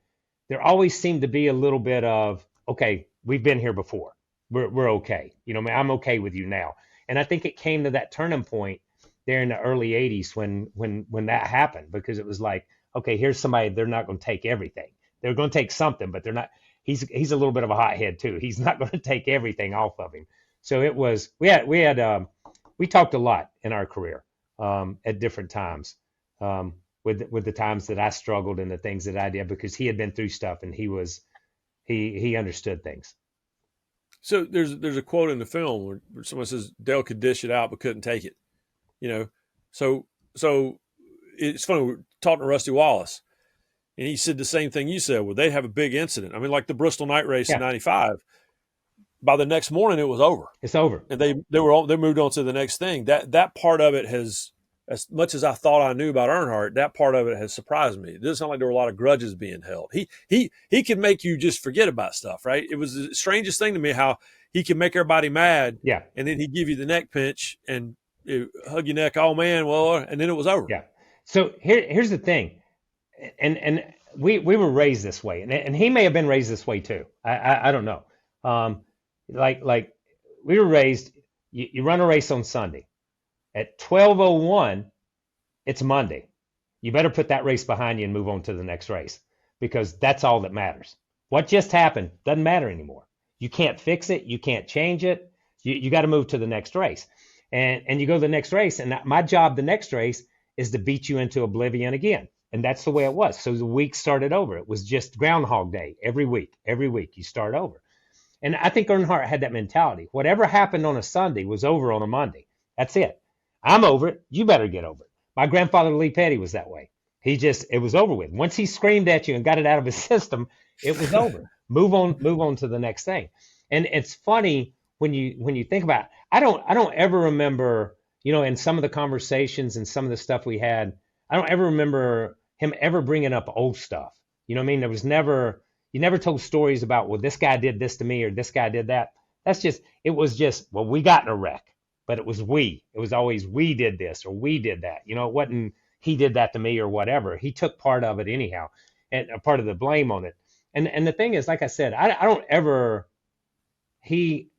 there always seemed to be a little bit of, okay, we've been here before. We're okay. I'm okay with you now. And I think it came to that turning point there in the early 80s when that happened, because it was like, okay, here's somebody, they're not going to take everything. They're going to take something, but they're not. He's a little bit of a hothead too. He's not going to take everything off of him. So it was, we talked a lot in our career at different times with the times that I struggled and the things that I did, because he had been through stuff, and he understood things. So there's a quote in the film where someone says Dale could dish it out but couldn't take it. So it's funny. We were talking to Rusty Wallace, and he said the same thing you said. Well, they have a big incident. I mean, like the Bristol night race in '95. By the next morning, it was over. It's over, and they moved on to the next thing. That part of it has, as much as I thought I knew about Earnhardt, that part of it has surprised me. It doesn't sound like there were a lot of grudges being held. He can make you just forget about stuff, right? It was the strangest thing to me how he can make everybody mad, and then he'd give you the neck pinch and hug your neck. Oh man, well, and then it was over. Yeah. So here's the thing, and we were raised this way, and he may have been raised this way too. I don't know. Like we were raised. You run a race on Sunday. At 12:01, it's Monday. You better put that race behind you and move on to the next race, because that's all that matters. What just happened doesn't matter anymore. You can't fix it. You can't change it. You got to move to the next race. And you go to the next race, and my job the next race is to beat you into oblivion again. And that's the way it was. So the week started over. It was just Groundhog Day every week. Every week you start over. And I think Earnhardt had that mentality. Whatever happened on a Sunday was over on a Monday. That's it. I'm over it. You better get over it. My grandfather, Lee Petty, was that way. It was over with. Once he screamed at you and got it out of his system, it was over. Move on to the next thing. And it's funny when you think about it. I don't ever remember, in some of the conversations and some of the stuff we had, I don't ever remember him ever bringing up old stuff. You know what I mean? You never told stories about, well, this guy did this to me or this guy did that. It was just, well, we got in a wreck. But it was always we did this or we did that. It wasn't he did that to me or whatever. He took part of it anyhow, and a part of the blame on it. And the thing is, like I said, I don't ever, he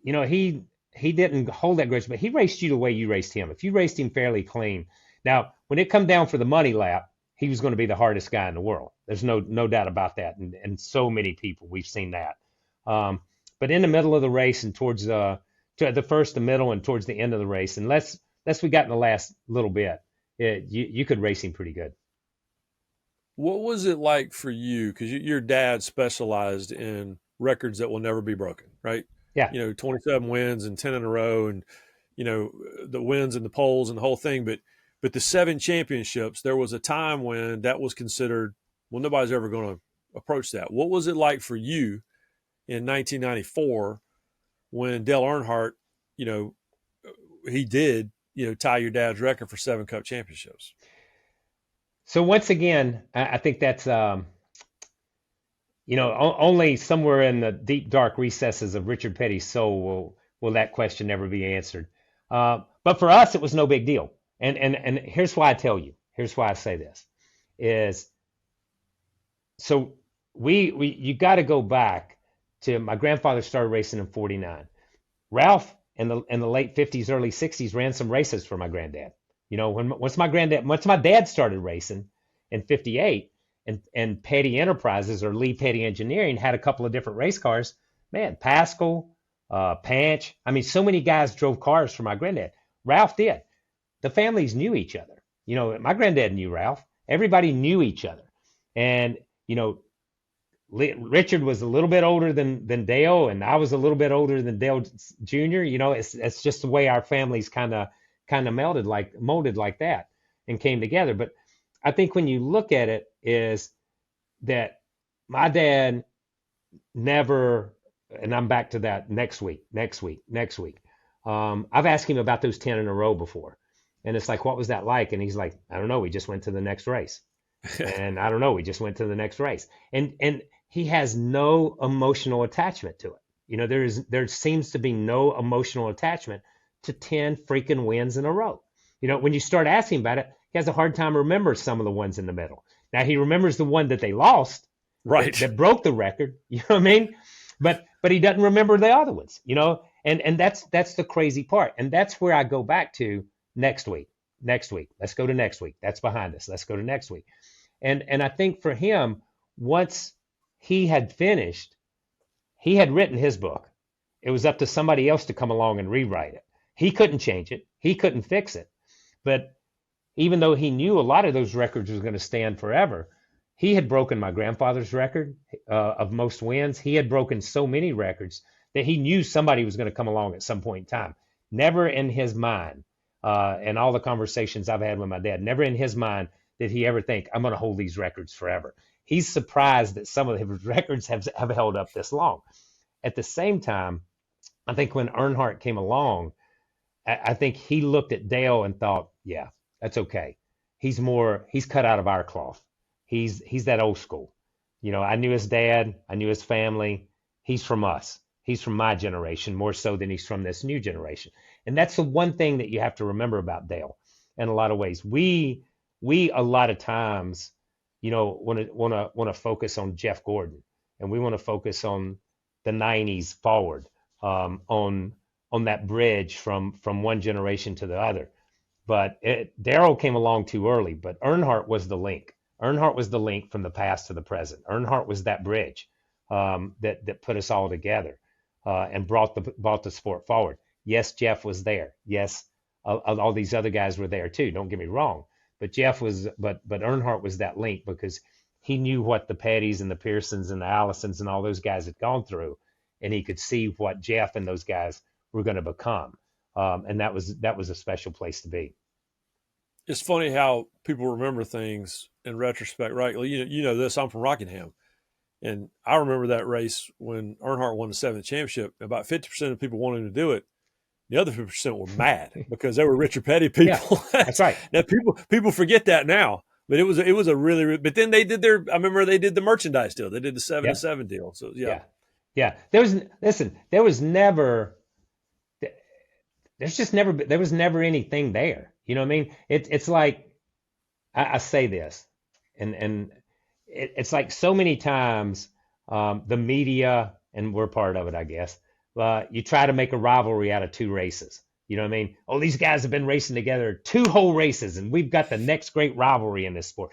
didn't hold that grudge, but he raced you the way you raced him. If you raced him fairly clean. Now, when it come down for the money lap, he was going to be the hardest guy in the world. There's no doubt about that. And so many people, we've seen that. But in the middle of the race and towards to the first, the middle, and towards the end of the race, unless we got in the last little bit, you could race him pretty good. What was it like for you? Because your dad specialized in records that will never be broken, right? Yeah. 27 wins and 10 in a row. And, the wins and the poles and the whole thing. But the 7 championships, there was a time when that was considered, well, nobody's ever going to approach that. What was it like for you in 1994 when Dale Earnhardt, he did, tie your dad's record for 7 Cup championships? So once again, I think that's, only somewhere in the deep, dark recesses of Richard Petty's soul will that question never be answered. But for us, it was no big deal. And here's why I tell you. Here's why I say this is, so you got to go back to my grandfather started racing in 49. Ralph in the late 50s, early 60s ran some races for my granddad. Once my dad started racing in 58, and Petty Enterprises or Lee Petty Engineering had a couple of different race cars. Man, Pascal, Panch. I mean, so many guys drove cars for my granddad. Ralph did. The families knew each other. My granddad knew Ralph. Everybody knew each other. And, Richard was a little bit older than Dale, and I was a little bit older than Dale Jr. It's just the way our families kind of molded like that and came together. But I think when you look at it is that my dad never, and I'm back to that next week. I've asked him about those 10 in a row before. And it's like, what was that like? And he's like, I don't know. We just went to the next race. And I don't know. We just went to the next race. And he has no emotional attachment to it. There seems to be no emotional attachment to 10 freaking wins in a row. When you start asking about it, he has a hard time remembering some of the ones in the middle. Now he remembers the one that they lost, right? That broke the record. You know what I mean? But he doesn't remember the other ones. And that's the crazy part. And that's where I go back to next week. Let's go to next week. That's behind us. Let's go to next week. And I think for him, once he had finished, he had written his book. It was up to somebody else to come along and rewrite it. He couldn't change it. He couldn't fix it. But even though he knew a lot of those records was going to stand forever, he had broken my grandfather's record of most wins. He had broken so many records that he knew somebody was going to come along at some point in time. Never in his mind, and all the conversations I've had with my dad, never in his mind did he ever think, I'm going to hold these records forever. He's surprised that some of his records have held up this long. At the same time, I think when Earnhardt came along, I think he looked at Dale and thought, yeah, that's okay. He's cut out of our cloth. He's that old school. I knew his dad. I knew his family. He's from us. He's from my generation more so than he's from this new generation. And that's the one thing that you have to remember about Dale in a lot of ways. We a lot of times, want to focus on Jeff Gordon, and we want to focus on the 90s forward, on that bridge from one generation to the other. But Darrell came along too early, but Earnhardt was the link. Earnhardt was the link from the past to the present. Earnhardt was that bridge that put us all together and brought the sport forward. Yes, Jeff was there. Yes, all these other guys were there too. Don't get me wrong. But but Earnhardt was that link because he knew what the Pettys and the Pearsons and the Allisons and all those guys had gone through, and he could see what Jeff and those guys were going to become. And that was a special place to be. It's funny how people remember things in retrospect, right? You know this. I'm from Rockingham, and I remember that race when Earnhardt won the 7th championship. About 50% of people wanted to do it. The other 50% were mad because they were Richard Petty people. Yeah, that's right. Now people forget that now, but it was a really. But then they did I remember they did the merchandise deal. They did the 7-7 deal. So yeah. There was never anything there. You know what I mean? It's like I say this, and it's like so many times the media, and we're part of it, I guess. You try to make a rivalry out of 2 races. You know what I mean? Oh, these guys have been racing together 2 whole races, and we've got the next great rivalry in this sport.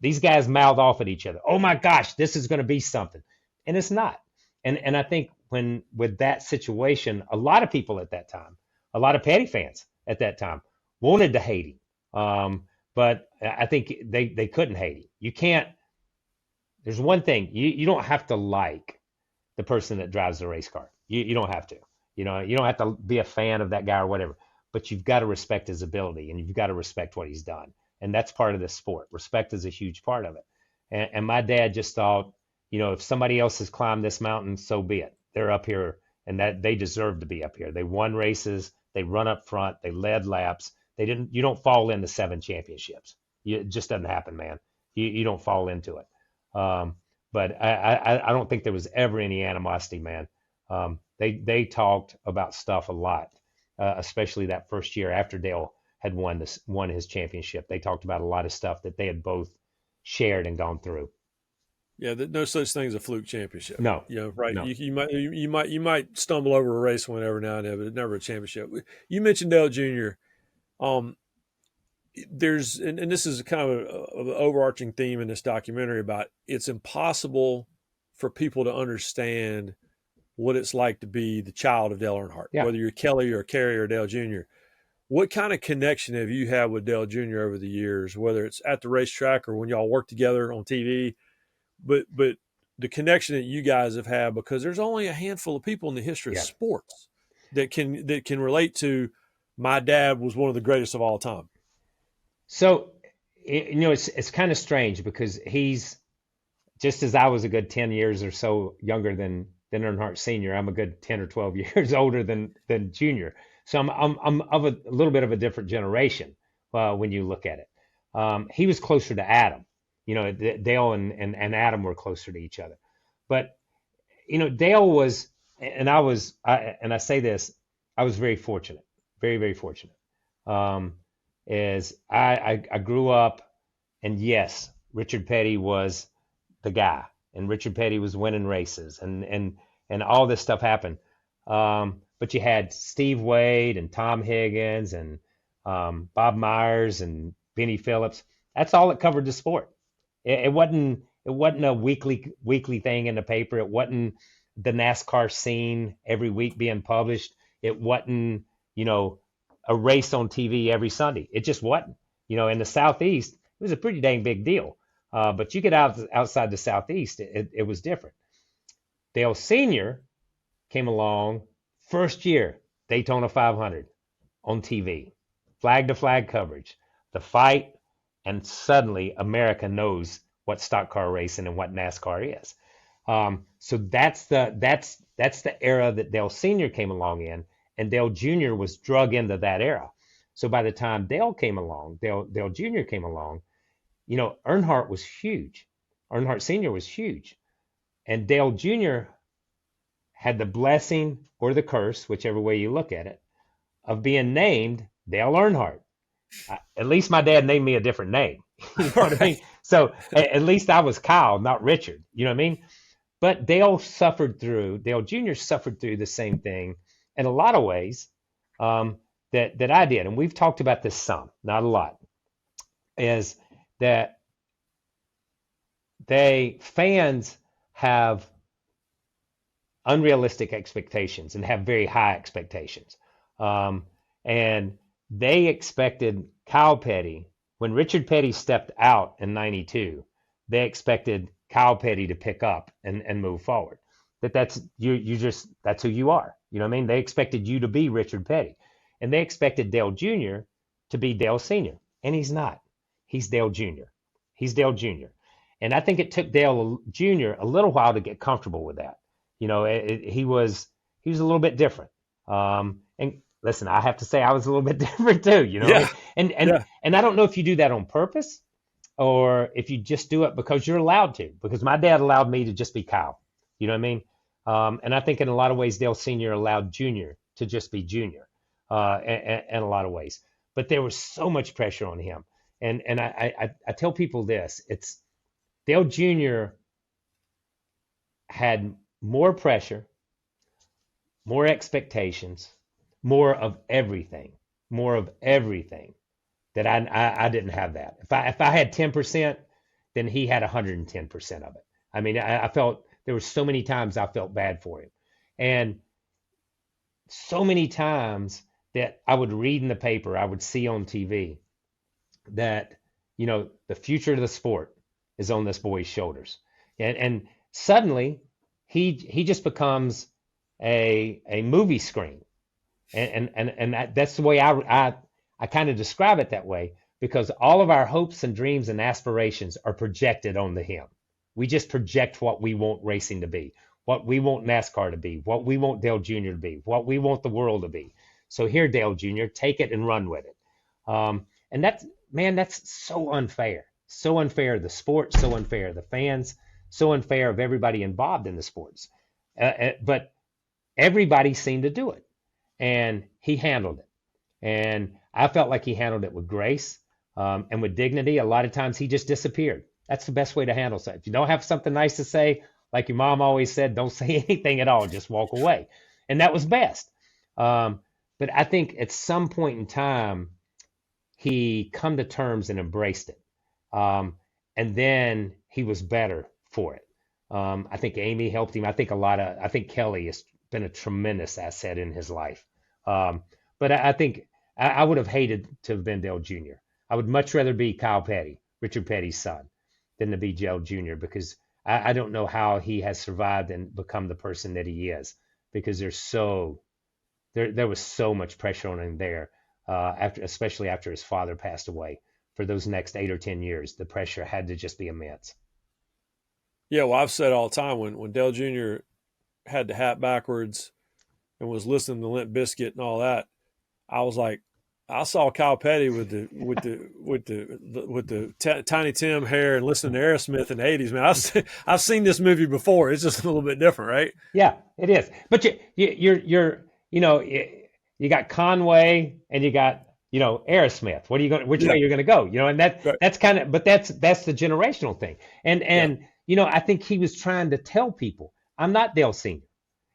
These guys mouth off at each other. Oh my gosh, this is going to be something, and it's not. And I think with that situation, a lot of people at that time, a lot of Petty fans at that time wanted to hate him, but I think they couldn't hate him. You can't. There's one thing you don't have to like the person that drives the race car. You don't have to. You know, you don't have to be a fan of that guy or whatever, but you've got to respect his ability and you've got to respect what he's done. And that's part of the sport. Respect is a huge part of it. And my dad just thought, you know, if somebody else has climbed this mountain, so be it. They're up here and that they deserve to be up here. They won races. They run up front. They led laps. You don't fall into 7 championships. It just doesn't happen, man. You don't fall into it. But I don't think there was ever any animosity, man. They talked about stuff a lot, especially that first year after Dale had won his championship. They talked about a lot of stuff that they had both shared and gone through. Yeah, no such thing as a fluke championship. No, you know, right? No. You might stumble over a race one every now and then, but it's never a championship. You mentioned Dale Jr. There's and this is kind of an overarching theme in this documentary about it's impossible for people to understand what it's like to be the child of Dale Earnhardt, whether you're Kelly or Kerry or Dale Jr. What kind of connection have you had with Dale Jr. over the years, whether it's at the racetrack or when y'all work together on TV? But the connection that you guys have had, because there's only a handful of people in the history of sports that can relate to my dad was one of the greatest of all time. So, you know, it's kind of strange because he's just as I was a good 10 years or so younger than Earnhardt Sr., I'm a good 10 or 12 years older than Junior. So I'm of a little bit of a different generation when you look at it. He was closer to Adam. You know, Dale and Adam were closer to each other. But, you know, Dale was, and I say this, I was very fortunate, very, very fortunate. As I grew up, and yes, Richard Petty was the guy, and Richard Petty was winning races, and all this stuff happened. But you had Steve Wade and Tom Higgins and Bob Myers and Benny Phillips. That's all that covered the sport. It wasn't a weekly thing in the paper. It wasn't the NASCAR scene every week being published. It wasn't, you know, a race on TV every Sunday. It just wasn't. You know, in the Southeast, it was a pretty dang big deal. But you get outside the Southeast, it was different. Dale Sr. came along first year, Daytona 500 on TV, flag to flag coverage, the fight, and suddenly America knows what stock car racing and what NASCAR is. So that's the era that Dale Sr. came along in, and Dale Jr. was drug into that era. So by the time Dale Jr. came along, you know, Earnhardt was huge. Earnhardt Sr. was huge. And Dale Jr. had the blessing or the curse, whichever way you look at it, of being named Dale Earnhardt. At least my dad named me a different name. You know what I mean? So at least I was Kyle, not Richard. You know what I mean? But Dale Jr. suffered through the same thing in a lot of ways that I did. And we've talked about this some, not a lot, is that fans have unrealistic expectations and have very high expectations. And they expected Kyle Petty, when Richard Petty stepped out in 92, they expected Kyle Petty to pick up and move forward. That's who you are. You know what I mean? They expected you to be Richard Petty. And they expected Dale Jr. to be Dale Sr. And he's not. He's Dale Jr. He's Dale Jr. And I think it took Dale Jr. a little while to get comfortable with that. You know, he was a little bit different. And listen, I have to say I was a little bit different too, you know. Yeah. And I don't know if you do that on purpose or if you just do it because you're allowed to, because my dad allowed me to just be Kyle. You know what I mean? And I think in a lot of ways Dale Sr. allowed Jr. to just be Jr. In a lot of ways. But there was so much pressure on him. And I tell people this, it's Dale Jr. had more pressure, more expectations, more of everything that I didn't have that. If I had 10%, then he had 110% of it. I mean, I felt there were so many times I felt bad for him, and so many times that I would read in the paper, I would see on TV that, you know, the future of the sport is on this boy's shoulders. And suddenly he just becomes a movie screen. And that's the way I kind of describe it that way, because all of our hopes and dreams and aspirations are projected onto him. We just project what we want racing to be, what we want NASCAR to be, what we want Dale Jr. to be, what we want the world to be. So here, Dale Jr., take it and run with it. And that's so unfair. So unfair of the sport, so unfair of the fans, so unfair of everybody involved in the sports. But everybody seemed to do it. And he handled it. And I felt like he handled it with grace and with dignity. A lot of times he just disappeared. That's the best way to handle stuff. If you don't have something nice to say, like your mom always said, don't say anything at all. Just walk away. And that was best. But I think at some point in time, he come to terms and embraced it. And then he was better for it. I think Amy helped him. I think Kelly has been a tremendous asset in his life. But I think I would have hated to have been Dale Jr. I would much rather be Kyle Petty, Richard Petty's son, than to be Dale Jr. because I don't know how he has survived and become the person that he is, because there was so much pressure on him there, especially after his father passed away. For those next 8 or 10 years, the pressure had to just be immense. Yeah, well, I've said all the time when Dale Jr. had the hat backwards and was listening to Limp Bizkit and all that, I was like, I saw Kyle Petty with the Tiny Tim hair and listening to Aerosmith in the 80s. Man, I've seen this movie before. It's just a little bit different, right? Yeah, it is. But you're you got Conway and you got Aerosmith. Which way you're going to go? And that's kind of, but that's the generational thing. And I think he was trying to tell people, I'm not Dale Sr.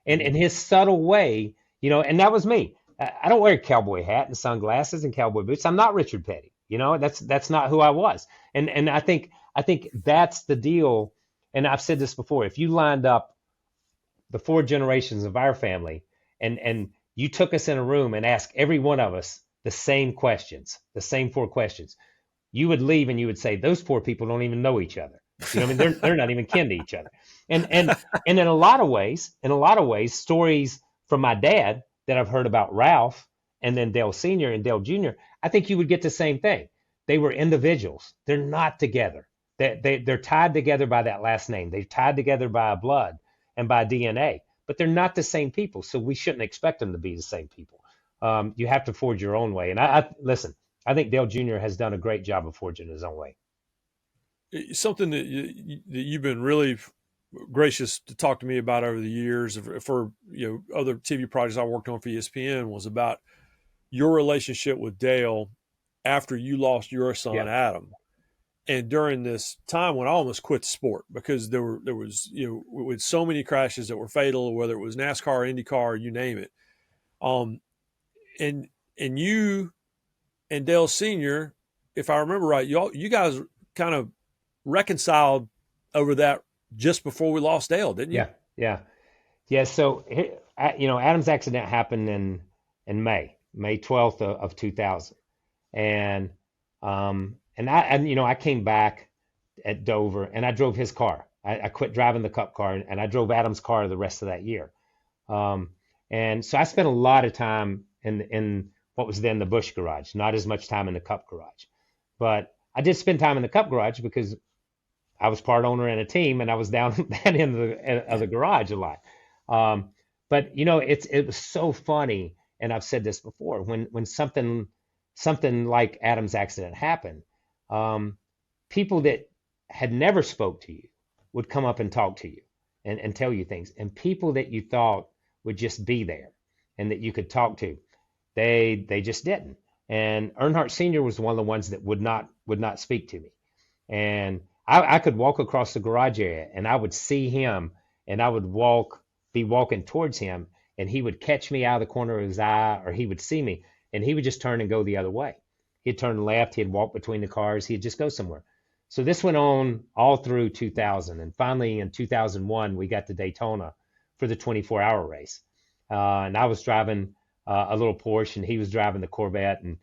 And in his subtle way, and that was me. I don't wear a cowboy hat and sunglasses and cowboy boots. I'm not Richard Petty. That's not who I was. And I think that's the deal. And I've said this before. If you lined up the 4 generations of our family and you took us in a room and asked every one of us the same questions, the same 4 questions, you would leave and you would say, those 4 people don't even know each other. They're not even kin to each other. And in a lot of ways, stories from my dad that I've heard about Ralph and then Dale Sr. and Dale Jr., I think you would get the same thing. They were individuals. They're not together. They're tied together by that last name. They're tied together by blood and by DNA, but they're not the same people. So we shouldn't expect them to be the same people. You have to forge your own way. And listen, I think Dale Jr. has done a great job of forging his own way. Something that you've been really gracious to talk to me about over the years for other TV projects I worked on for ESPN was about your relationship with Dale after you lost your son Adam, and during this time when I almost quit the sport because there was with so many crashes that were fatal, whether it was NASCAR, IndyCar, you name it, and you and Dale Sr., if I remember right, you guys kind of reconciled over that just before we lost Dale, didn't you? Yeah. So, Adam's accident happened in May 12th of 2000. And I came back at Dover and I drove his car. I quit driving the Cup car and I drove Adam's car the rest of that year. And so I spent a lot of time in what was then the Busch garage, not as much time in the Cup garage, but I did spend time in the Cup garage because I was part owner in a team and I was down that end of the garage a lot. But it was so funny. And I've said this before, when something like Adam's accident happened, people that had never spoke to you would come up and talk to you and tell you things. And people that you thought would just be there and that you could talk to, they just didn't. And Earnhardt Sr. was one of the ones that would not speak to me. And I could walk across the garage area and I would see him and I would be walking towards him and he would catch me out of the corner of his eye or he would see me and he would just turn and go the other way. He'd turn left, he'd walk between the cars, he'd just go somewhere. So this went on all through 2000. And finally in 2001, we got to Daytona for the 24-hour race. And I was driving a little Porsche and he was driving the Corvette. And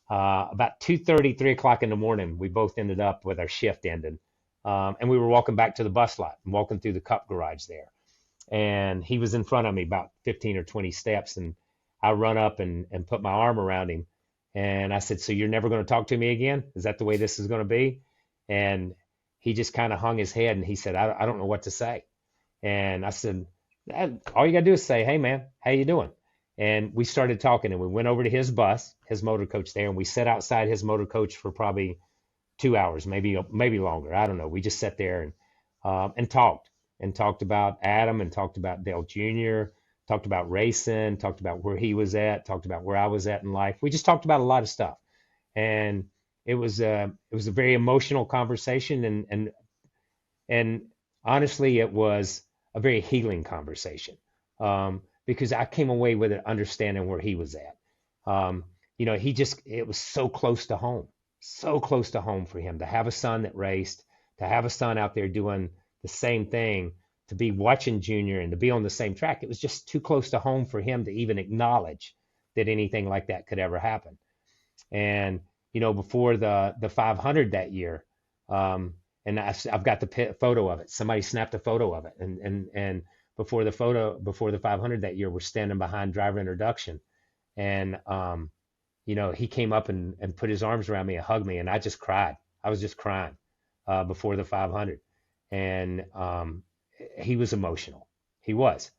about 2:30, 3 o'clock in the morning, we both ended up with our shift ended. And we were walking back to the bus lot and walking through the Cup garage there. and he was in front of me about 15 or 20 steps, and I run up and put my arm around him, and I said, "So you're never going to talk to me again? Is that the way this is going to be?" And he just kind of hung his head, and he said, I don't know what to say." And I said, "All you got to do is say, 'Hey man, how you doing?'" And we started talking, and we went over to his bus, his motor coach there, and we sat outside his motor coach for probably 2 hours, maybe longer. I don't know. We just sat there and talked about Adam, and talked about Dale Jr., talked about racing, talked about where he was at, talked about where I was at in life. We just talked about a lot of stuff, and it was a very emotional conversation, and honestly, it was a very healing conversation, because I came away with it understanding where he was at. It was so close to home for him to have a son that raced, to have a son out there doing the same thing, to be watching Junior and to be on the same track. It was just too close to home for him to even acknowledge that anything like that could ever happen. And, before the 500 that year, and I've got the photo of it. Somebody snapped a photo of it. And before the 500 that year, we're standing behind driver introduction. And, he came up and put his arms around me and hugged me. And I just cried. I was just crying before the 500. And he was emotional. He was,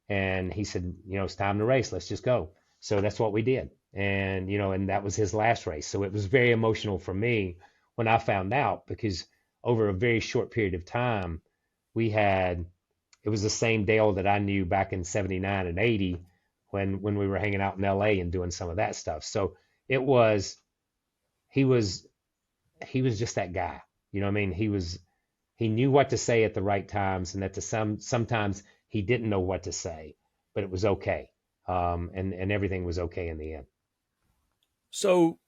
and he said, "It's time to race. Let's just go." So that's what we did. And, and that was his last race. So it was very emotional for me when I found out, because over a very short period of time, it was the same Dale that I knew back in 79 and 80 when we were hanging out in LA and doing some of that stuff. So he was just that guy. You know what I mean? He knew what to say at the right times, and sometimes he didn't know what to say, but it was okay. And everything was okay in the end. So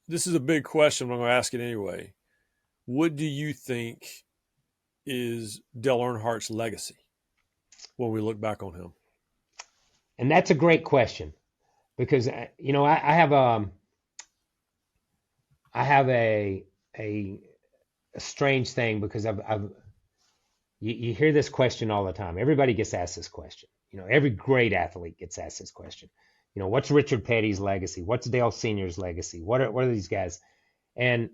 this is a big question, but I'm going to ask it anyway. What do you think is Dale Earnhardt's legacy when we look back on him? And that's a great question, because I have a strange thing, because you hear this question all the time. Everybody gets asked this question. Every great athlete gets asked this question. What's Richard Petty's legacy? What's Dale Sr.'s legacy? What are these guys? And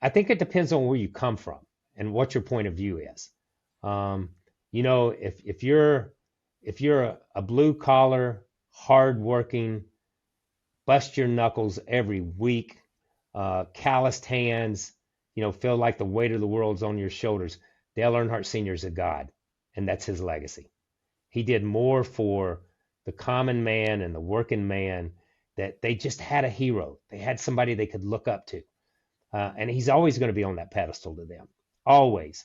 I think it depends on where you come from and what your point of view is. If you're a blue collar, hardworking, bust your knuckles every week, calloused hands, feel like the weight of the world's on your shoulders, Dale Earnhardt Sr. is a god, and that's his legacy. He did more for the common man and the working man, that they just had a hero. They had somebody they could look up to. And he's always going to be on that pedestal to them. Always.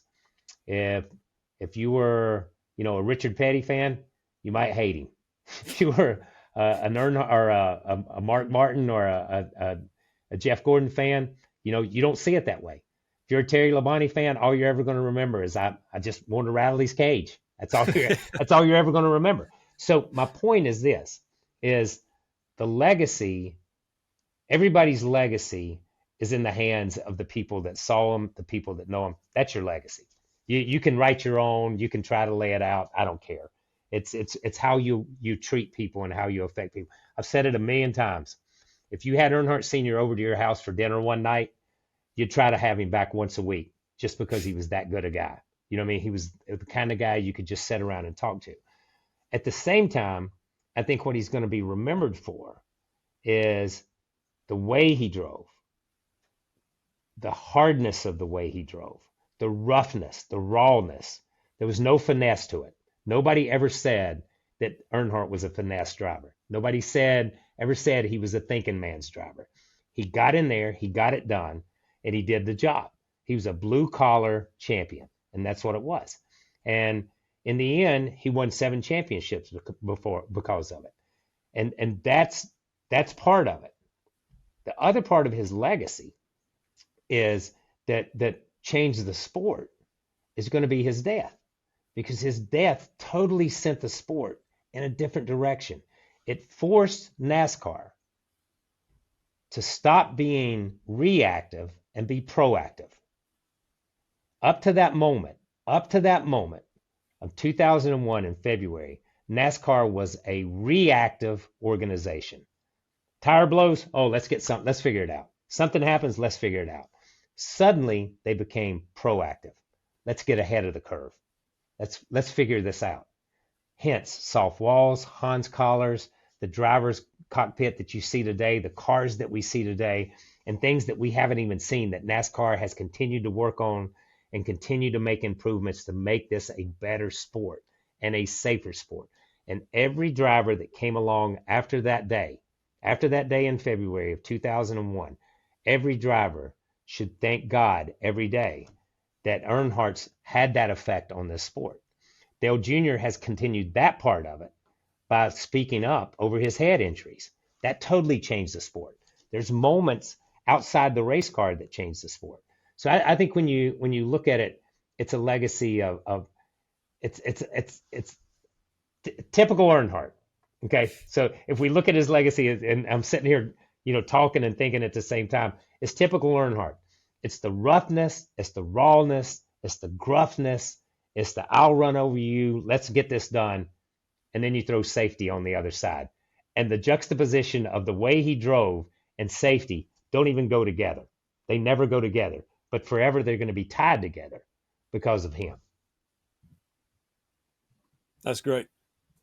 If you were, a Richard Petty fan, you might hate him. If you were an Earnhardt or a Mark Martin or a Jeff Gordon fan, you don't see it that way. If you're a Terry Labonte fan, all you're ever going to remember is I just want to rattle his cage. That's all you're ever going to remember. So my point is this, is the legacy, everybody's legacy is in the hands of the people that saw him, the people that know him. That's your legacy. You can write your own, you can try to lay it out. I don't care. It's how you treat people and how you affect people. I've said it a million times. If you had Earnhardt Sr. over to your house for dinner one night, you'd try to have him back once a week, just because he was that good a guy. You know what I mean? He was the kind of guy you could just sit around and talk to. At the same time, I think what he's going to be remembered for is the way he drove, the hardness of the way he drove, the roughness, the rawness. There was no finesse to it. Nobody ever said that Earnhardt was a finesse driver. Nobody ever said he was a thinking man's driver. He got in there, he got it done, and he did the job. He was a blue-collar champion, and that's what it was. And in the end, he won 7 championships because of it. And that's part of it. The other part of his legacy is that changed the sport is going to be his death, because his death totally sent the sport in a different direction. It forced NASCAR to stop being reactive and be proactive. Up to that moment, of 2001 in February, NASCAR was a reactive organization. Tire blows, oh, let's figure it out. Something happens, let's figure it out. Suddenly, they became proactive. Let's get ahead of the curve. Let's figure this out. Hence, soft walls, Hans collars, the driver's cockpit that you see today, the cars that we see today, and things that we haven't even seen that NASCAR has continued to work on and continue to make improvements to make this a better sport and a safer sport. And every driver that came along after that day in February of 2001, every driver should thank God every day that Earnhardt's had that effect on this sport. Dale Jr. has continued that part of it by speaking up over his head injuries. That totally changed the sport. There's moments outside the race car that changed the sport. So I think when you look at it, it's a legacy of it's typical Earnhardt. Okay, so if we look at his legacy, and I'm sitting here, talking and thinking at the same time, it's typical Earnhardt. It's the roughness, it's the rawness, it's the gruffness, it's the I'll run over you, let's get this done, and then you throw safety on the other side. And the juxtaposition of the way he drove and safety don't even go together. They never go together, but forever they're going to be tied together because of him. That's great.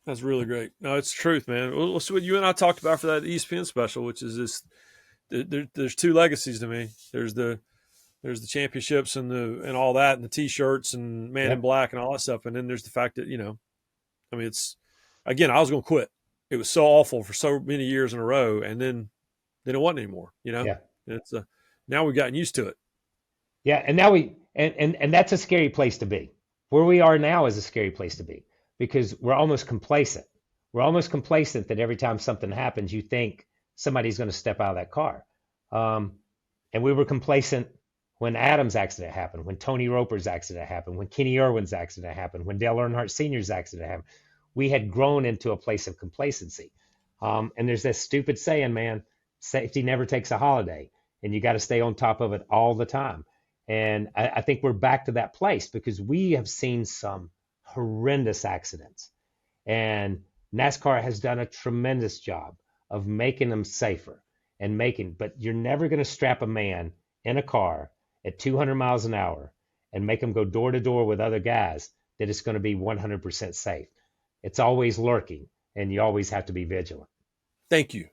That's really great. No, it's the truth, man. Well, see what you and I talked about for that ESPN special, which is this. There's two legacies to me. There's the championships and all that, and the T-shirts and Man in Black and all that stuff, and then there's the fact that it's again, I was going to quit. It was so awful for so many years in a row, and then it wasn't anymore. Yeah. It's now we've gotten used to it. Yeah, and now and that's a scary place to be. Where we are now is a scary place to be because we're almost complacent. We're almost complacent that every time something happens, you think somebody's going to step out of that car. And we were complacent when Adam's accident happened, when Tony Roper's accident happened, when Kenny Irwin's accident happened, when Dale Earnhardt Sr.'s accident happened. We had grown into a place of complacency. And there's this stupid saying, man, safety never takes a holiday, and you got to stay on top of it all the time. And I think we're back to that place because we have seen some horrendous accidents. And NASCAR has done a tremendous job of making them safer but you're never going to strap a man in a car at 200 miles an hour and make them go door to door with other guys that it's going to be 100% safe. It's always lurking, and you always have to be vigilant. Thank you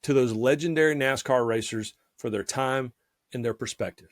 to those legendary NASCAR racers for their time and their perspective.